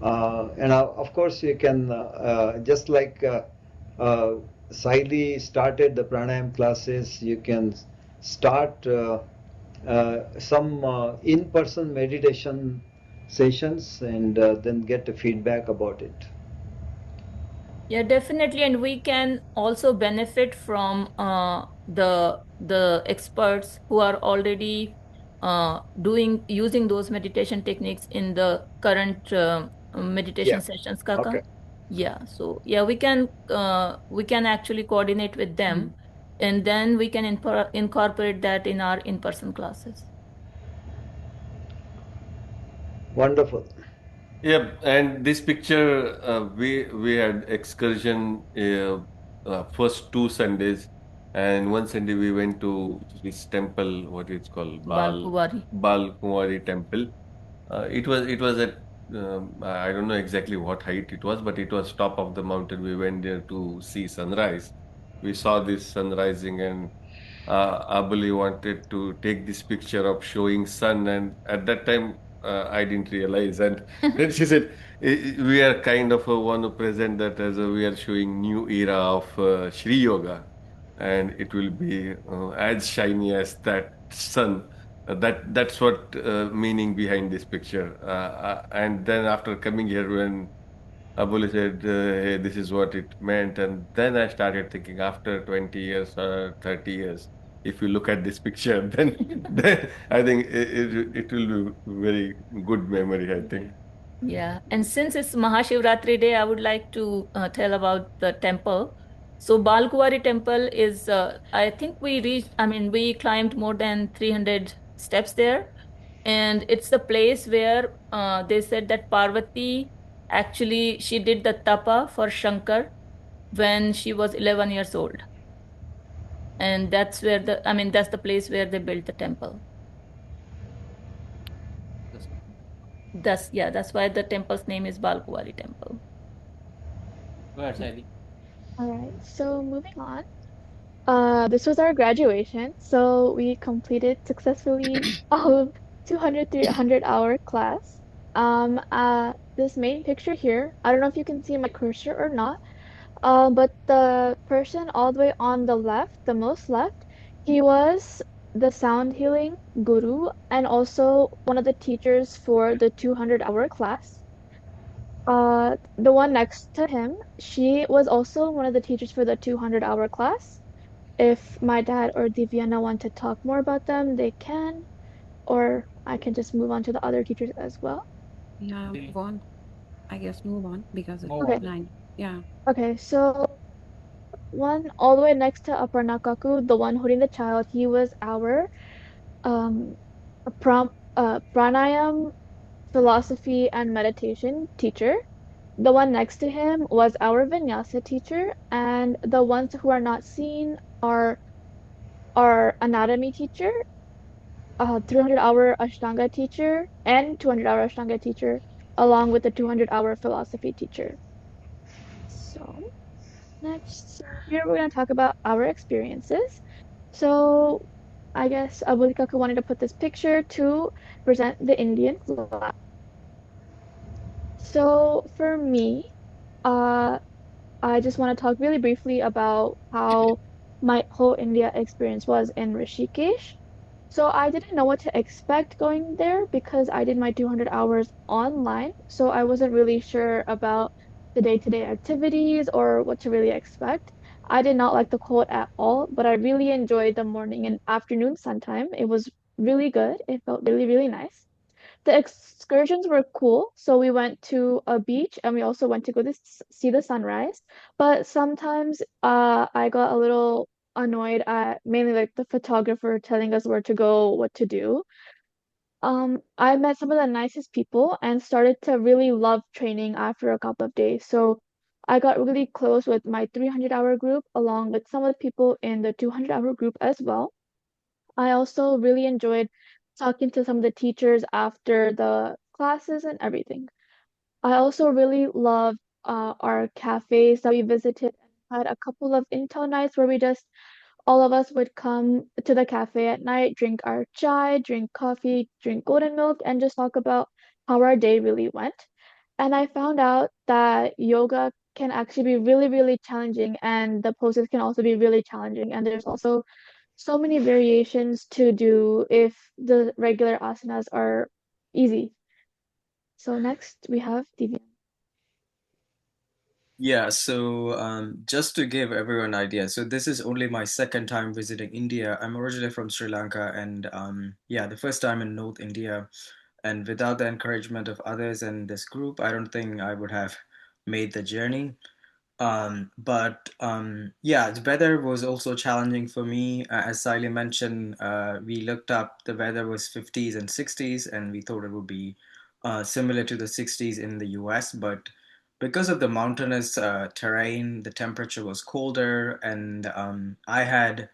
And of course, you can just like Saili started the pranayam classes, you can start some in-person meditation sessions, and then get a feedback about it. Yeah, definitely, and we can also benefit from the experts who are already using those meditation techniques in the current meditation Yeah. sessions, Kaka. Okay. Yeah, so yeah, we can actually coordinate with them, and then we can incorporate that in our in-person classes. Wonderful. Yeah, and this picture, we had excursion first 2 Sundays, and one Sunday we went to this temple, what it's called, Balkuwari. Bal Kumari temple. It was at I don't know exactly what height it was, but it was top of the mountain. We went there to see sunrise. We saw this sun rising, and Aboli wanted to take this picture of showing sun, and at that time I didn't realize. And then she said, "We are kind of want to present that as we are showing new era of Shri Yoga, and it will be as shiny as that sun." That's what meaning behind this picture. And then after coming here, when Abuli said, "Hey, this is what it meant," and then I started thinking, after 20 years or 30 years, if you look at this picture, then I think it will be very good memory, I think. Yeah, and since it's Mahashivratri day, I would like to tell about the temple. So Balkuwari temple is, I think we reached, I mean, we climbed more than 300 steps there. And it's the place where they said that Parvati actually, she did the tapa for Shankar when she was 11 years old. And that's where I mean, that's the place where they built the temple. That's why the temple's name is Balkuwari temple. Go ahead, Saili. All right, so moving on. This was our graduation, so we completed successfully all of 200, 300-hour class. This main picture here, I don't know if you can see my cursor or not, but the person all the way on the left, the most left, he was the sound healing guru and also one of the teachers for the 200-hour class. The one next to him, she was also one of the teachers for the 200-hour class. If my dad or Divyana want to talk more about them, they can, or I can just move on to the other teachers as well. Yeah, Okay. move on. I guess move on because it's Move Okay, on. 9. Yeah. okay, so one all the way next to Aparna Kaku, the one holding the child, he was our um pranayam philosophy and meditation teacher. The one next to him was our vinyasa teacher, and the ones who are not seen are our anatomy teacher, 300-hour Ashtanga teacher, and 200-hour Ashtanga teacher, along with the 200-hour philosophy teacher. So next, so here we're going to talk about our experiences. So I guess Abulikaku wanted to put this picture to present the Indian flag. So for me, uh, I just want to talk really briefly about how my whole India experience was in Rishikesh. So I didn't know what to expect going there because I did my 200 hours online. So I wasn't really sure about the day-to-day activities or what to really expect. I did not like the cold at all, but I really enjoyed the morning and afternoon sun time. It was really good. It felt really, really nice. The excursions were cool. So we went to a beach and we also went to go to see the sunrise. But sometimes I got a little annoyed at mainly like the photographer telling us where to go, what to do. I met some of the nicest people and started to really love training after a couple of days. So I got really close with my 300-hour group along with some of the people in the 200-hour group as well. I also really enjoyed talking to some of the teachers after the classes and everything. I also really loved our cafes that we visited and had a couple of intel nights where we just all of us would come to the cafe at night, drink our chai, drink coffee, drink golden milk, and just talk about how our day really went. And I found out that yoga can actually be really, really challenging, and the poses can also be really challenging. And there's also so many variations to do if the regular asanas are easy. So next we have Divya. Yeah, so just to give everyone an idea, so this is only my second time visiting India. I'm originally from Sri Lanka, and yeah, the first time in North India. And without the encouragement of others and this group, I don't think I would have made the journey. But yeah, the weather was also challenging for me. As Saili mentioned, we looked up, the weather was 50s and 60s, and we thought it would be similar to the 60s in the US, but because of the mountainous terrain, the temperature was colder, and I had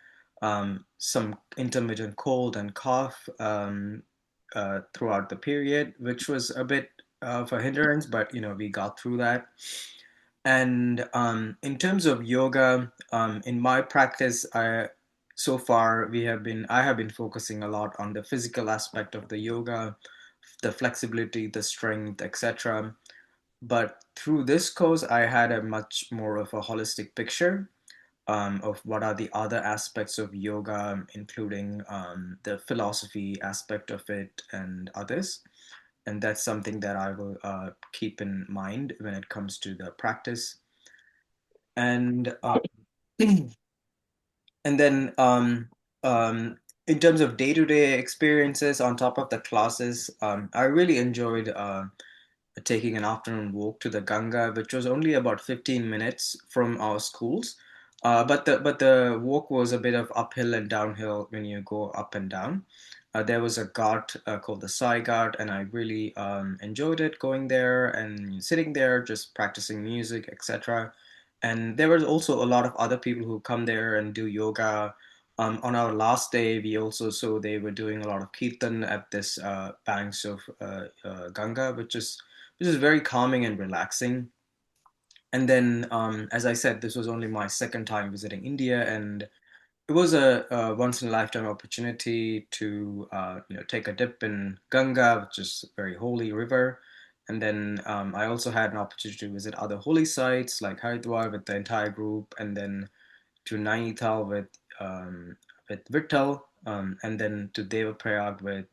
some intermittent cold and cough throughout the period, which was a bit of a hindrance, but we got through that. And in terms of yoga, in my practice, so far I have been focusing a lot on the physical aspect of the yoga, the flexibility, the strength, etc. But through this course, I had a much more of a holistic picture of what are the other aspects of yoga, including the philosophy aspect of it and others. And that's something that I will keep in mind when it comes to the practice. And and then in terms of day-to-day experiences on top of the classes, I really enjoyed taking an afternoon walk to the Ganga, which was only about 15 minutes from our schools. But the walk was a bit of uphill and downhill when you go up and down. There was a ghat called the Sai Ghat, and I really enjoyed it going there and sitting there, just practicing music, etc. And there was also a lot of other people who come there and do yoga. On our last day, we also saw they were doing a lot of kirtan at this banks of Ganga, which is very calming and relaxing. And then, as I said, this was only my second time visiting India, and it was a once in a lifetime opportunity to take a dip in Ganga, which is a very holy river. And then I also had an opportunity to visit other holy sites like Haridwar with the entire group, and then to Nainital with Vitthal, and then to Devaprayag with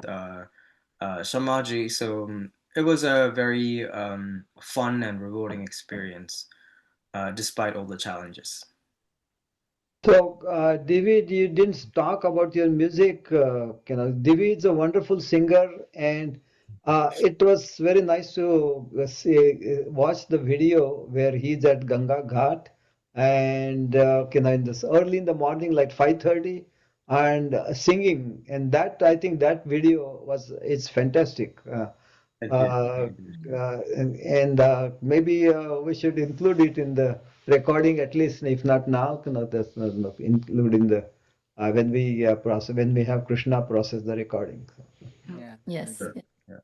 Shamaji. So it was a very fun and rewarding experience, despite all the challenges. So, Divy, you didn't talk about your music. Divy is a wonderful singer, and it was very nice to watch the video where he's at Ganga Ghat, and in this early in the morning, like 5:30, and singing. And that I think that video it's fantastic. Thank you. Uh, and maybe we should include it in the recording at least, if not now, that's not enough. Include in the when we have Krishna process the recording. Yeah. Yes. Sure. Yeah. Yeah.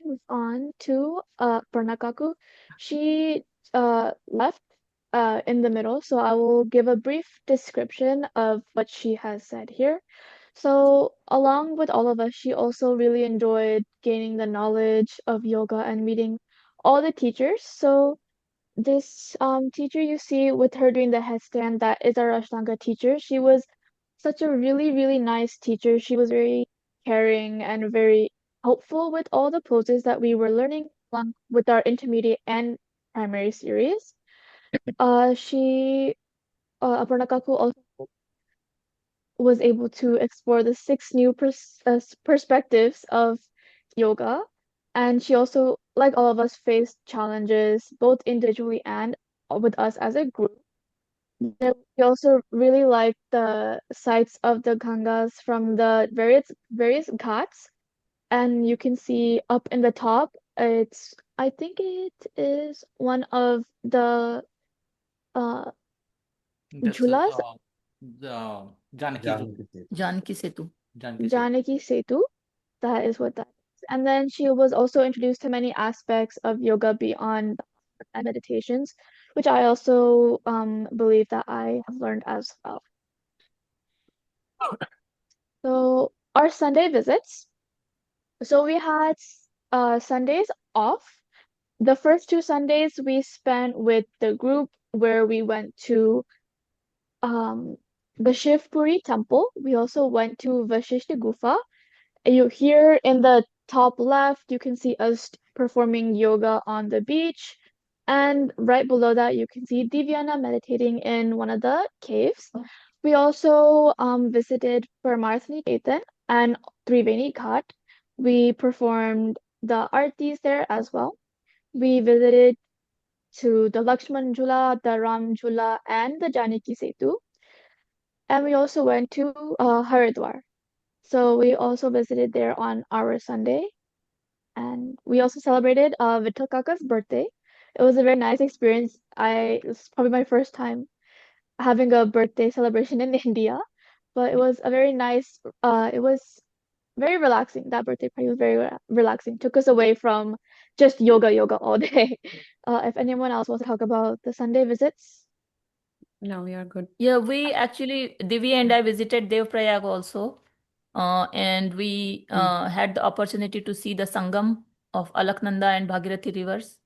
Move on to Parnakaku. She left in the middle, so I will give a brief description of what she has said here. So, along with all of us, she also really enjoyed gaining the knowledge of yoga and meeting all the teachers. So, this teacher you see with her doing the headstand, that is our Ashtanga teacher. She was such a really, really nice teacher. She was very caring and very helpful with all the poses that we were learning along with our intermediate and primary series. She Aparna Kaku also was able to explore the six new perspectives of yoga. And she also, like all of us, faced challenges both individually and with us as a group. Then we also really like the sights of the Gangas from the various ghats, and you can see up in the top. I think it is one of the uh That's jhulas, the Janaki Janaki Setu. Janki Setu. Janaki Setu. Janaki Setu. That is what that is. And then she was also introduced to many aspects of yoga beyond and meditations, which I also believe that I have learned as well. So our Sunday visits. So we had Sundays off. The first two Sundays we spent with the group where we went to the Shivpuri temple. We also went to Vashishta Gufa. You here in the top left, you can see us performing yoga on the beach. And right below that, you can see Divyana meditating in one of the caves. We also visited Paramarth Ketan and Triveni Ghat. We performed the artis there as well. We visited to the Lakshman Jhula, the Ram Jhula, and the Janaki Setu. And we also went to Haridwar. So we also visited there on our Sunday, and we also celebrated Vitthal Kaka's birthday. It was a very nice experience. It was probably my first time having a birthday celebration in India, but it was a very nice. It was very relaxing. That birthday party was very relaxing. Took us away from just yoga all day. If anyone else wants to talk about the Sunday visits. No, we are good. Yeah, we actually, Divy and I visited Devprayag also, and we had the opportunity to see the Sangam of Alaknanda and Bhagirathi rivers.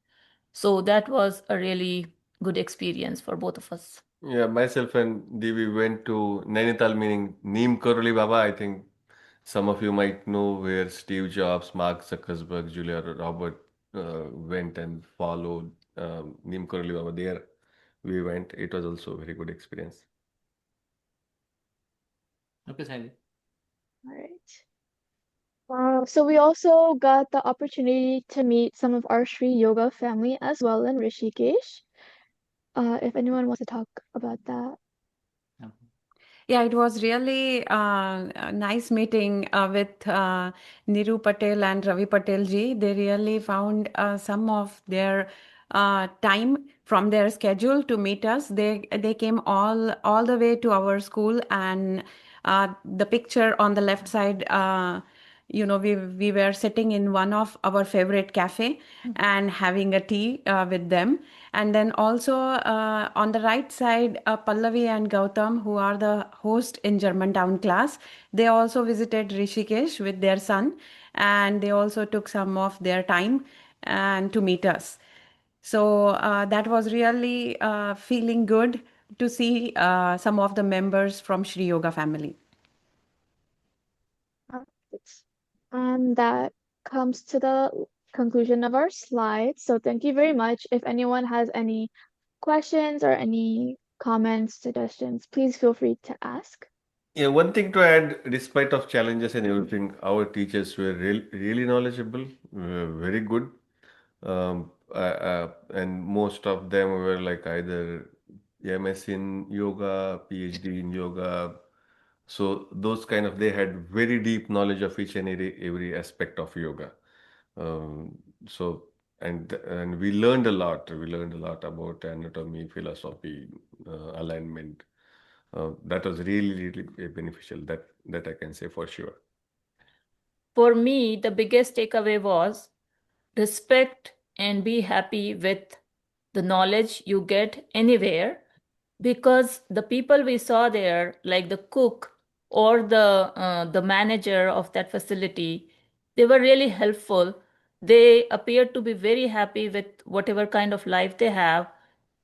So that was a really good experience for both of us. Yeah, myself and Devi went to Nainital, meaning Neem Karoli Baba. I think some of you might know where Steve Jobs, Mark Zuckerberg, Julia Robert went and followed Neem Karoli Baba. There we went. It was also a very good experience. Okay, Saili. All right. So we also got the opportunity to meet some of our Sri Yoga family as well in Rishikesh. If anyone wants to talk about that. Yeah, it was really a nice meeting with Niru Patel and Ravi Patel ji. They really found some of their time from their schedule to meet us. They came all the way to our school, and the picture on the left side, we were sitting in one of our favorite cafe and having a tea with them. And then also on the right side, Pallavi and Gautam, who are the host in Germantown class, they also visited Rishikesh with their son, and they also took some of their time and to meet us. So that was really feeling good to see some of the members from Shri Yoga family. And that comes to the conclusion of our slides. So thank you very much. If anyone has any questions or any comments, suggestions, please feel free to ask. Yeah, one thing to add, despite of challenges and everything, our teachers were really knowledgeable, very good. And most of them were like either MS in yoga, PhD in yoga. So those kind of, they had very deep knowledge of each and every aspect of yoga. So and we learned a lot. We learned a lot about anatomy, philosophy, alignment. That was really beneficial. That I can say for sure. For me, the biggest takeaway was respect and be happy with the knowledge you get anywhere, because the people we saw there, like the cook or the manager of that facility, they were really helpful. They appeared to be very happy with whatever kind of life they have.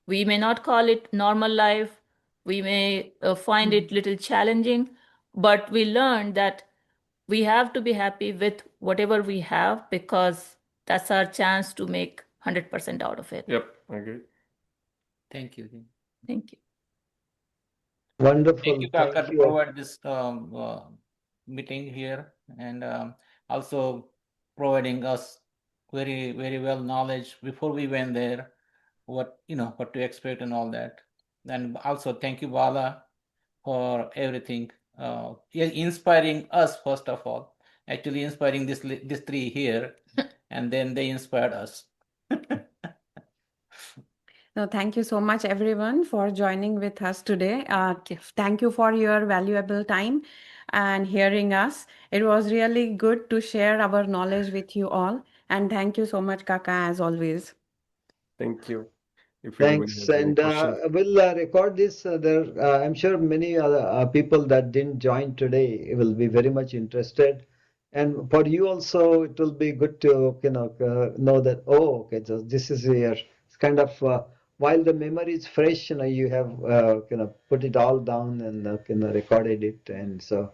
We may not call it normal life, we may find it little challenging, but we learned that we have to be happy with whatever we have, because that's our chance to make 100% out of it. Yep, I agree. Thank you. Thank you. Wonderful. Thank you, Kaka, Thank to you. provide this meeting here, and also providing us very well knowledge before we went there, what to expect and all that. And also thank you, Bala, for everything. Inspiring us first of all. Actually, inspiring this three here, and then they inspired us. No, thank you so much, everyone, for joining with us today. Thank you for your valuable time and hearing us. It was really good to share our knowledge with you all. And thank you so much, Kaka, as always. Thank you. If anybody Thanks. has any And questions. we'll record this. I'm sure many other people that didn't join today will be very much interested. And for you also, it will be good to know that, oh, okay, so this is here. It's kind of while the memory is fresh, you have put it all down and recorded it, and so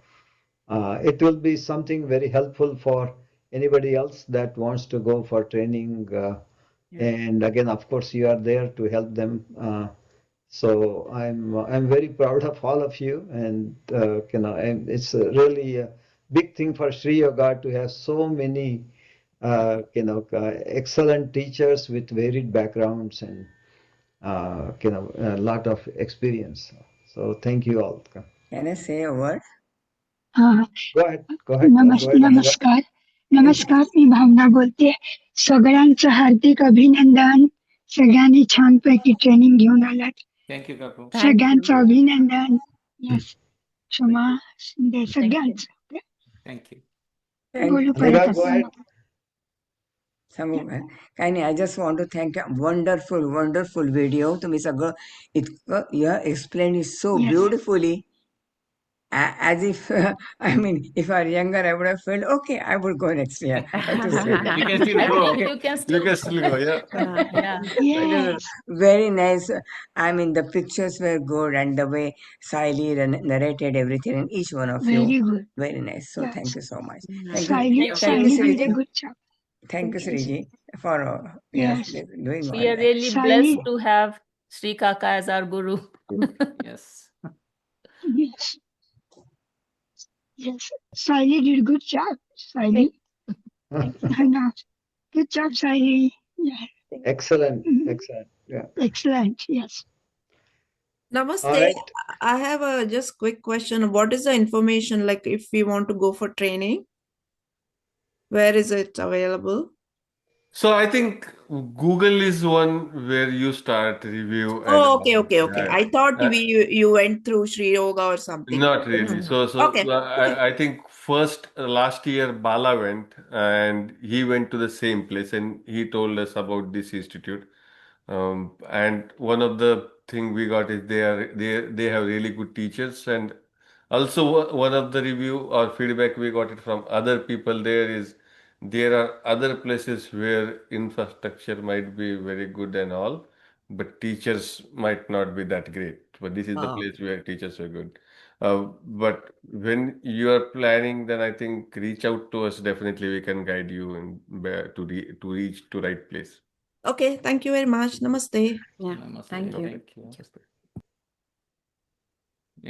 it will be something very helpful for anybody else that wants to go for training. And again, of course, you are there to help them. So I'm very proud of all of you, and and it's really a big thing for Sri Yoga to have so many excellent teachers with varied backgrounds and a lot of experience. So thank you all. Can I say a word? हाँ Go ahead. Go ahead. Go ahead, Amiga. नमस्कार नमस्कार मी भावना बोलते सगळ्यांचं हार्दिक अभिनंदन सगळ्यांनी छानपैकी training घेऊन आलात Thank you, Kaku. Thank सगळ्यांचं you. अभिनंदन यस क्षमा शिंदे सगळ्यांचं Thank you. बोलू Amiga, परत go आपण ahead. सांगू काय काही नाही I just want to thank wonderful video तुम्ही सगळं इतकं you have explain it so Yes. Beautifully as if I mean if I were younger I would have felt okay I would go next year but to say You can still I go. think you can You still can still go, yeah. yeah. it is Yes. very nice. I mean the pictures were good and the way Saili narrated everything and each one of you Very good. very nice, so Yes. thank you so much. Yeah. Thank you, Saili Thank thank you you. did a Sriji, good job. thank you Yes. Sriji for yes Yes. doing all We are that. really Saili. blessed to have Sri Kaka as our guru. Yes. Yes. Yes. Saili did a good job. Saili. No. Good job, Saili. Yeah. Excellent. Mhm. Excellent. Yeah. Excellent. Yes. All Namaste. right. I have a just quick question. What is the information like if we want to go for training? Where is it available? So I think Google is one where you start review and Oh, okay. yeah. I thought Uh, you went through Sri Yoga or something. Not really. Mhm. So Okay. I think first last year Bala went and he went to the same place and he told us about this institute. And one of the thing we got is they have really good teachers, and also one of the review or feedback we got it from other people there is there are other places where infrastructure might be very good and all, but teachers might not be that great. But this is the Oh. place where teachers are good. But when you are planning, then I think reach out to us. Definitely, we can guide you to reach to right place. Okay, thank you very much. Namaste. Yeah. Namaste. Thank you. Thank you.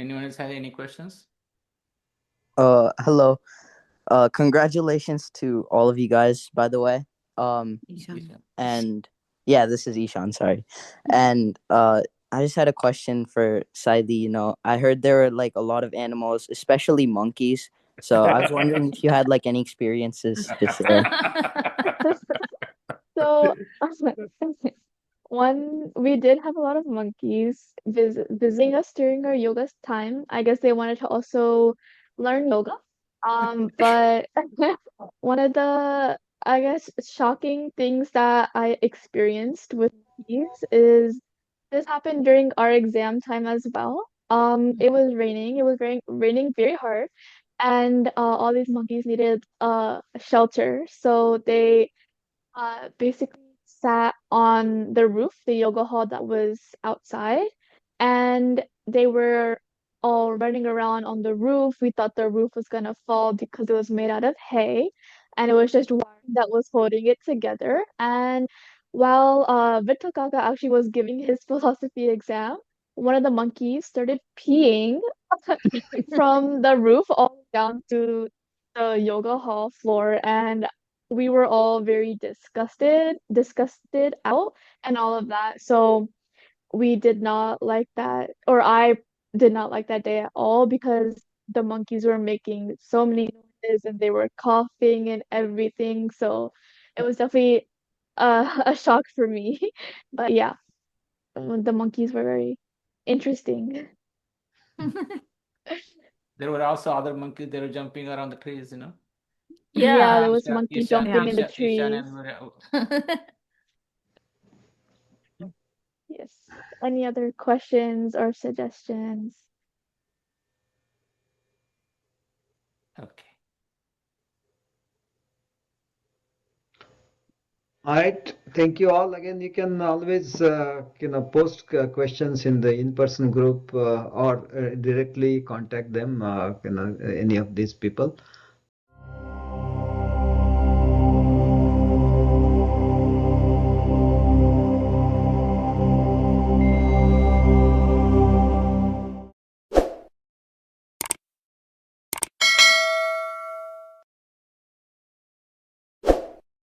Anyone else have any questions? Hello. Congratulations to all of you guys, by the way. Ishan. And yeah, this is Ishan, sorry. And I just had a question for Saili. You know, I heard there were like a lot of animals, especially monkeys. So I was wondering if you had like any experiences to share. So, we did have a lot of monkeys visiting us during our yoga time. I guess they wanted to also learn yoga. But one of the, I guess, shocking things that I experienced with monkeys is this happened during our exam time as well. It was raining. It was raining very hard, and all these monkeys needed shelter. So they basically sat on the roof, the yoga hall that was outside, and they were all running around on the roof. We thought the roof was gonna fall because it was made out of hay, and it was just wire that was holding it together. And while Vitthal Kaka actually was giving his philosophy exam, one of the monkeys started peeing from the roof all down to the yoga hall floor, and we were all very disgusted out and all of that. So we did not like that, or I did not like that day at all because the monkeys were making so many noises and they were coughing and everything. So it was definitely a shock for me. But yeah, the monkeys were very interesting. There were also other monkeys. They were jumping around the trees. Yeah, there was Isha, monkey Isha, jumping in the Isha, Isha, trees. and Yes. Any other questions or suggestions? okay. All right. Thank you all. Again, you can always post questions in the in-person group or directly contact them, any of these people.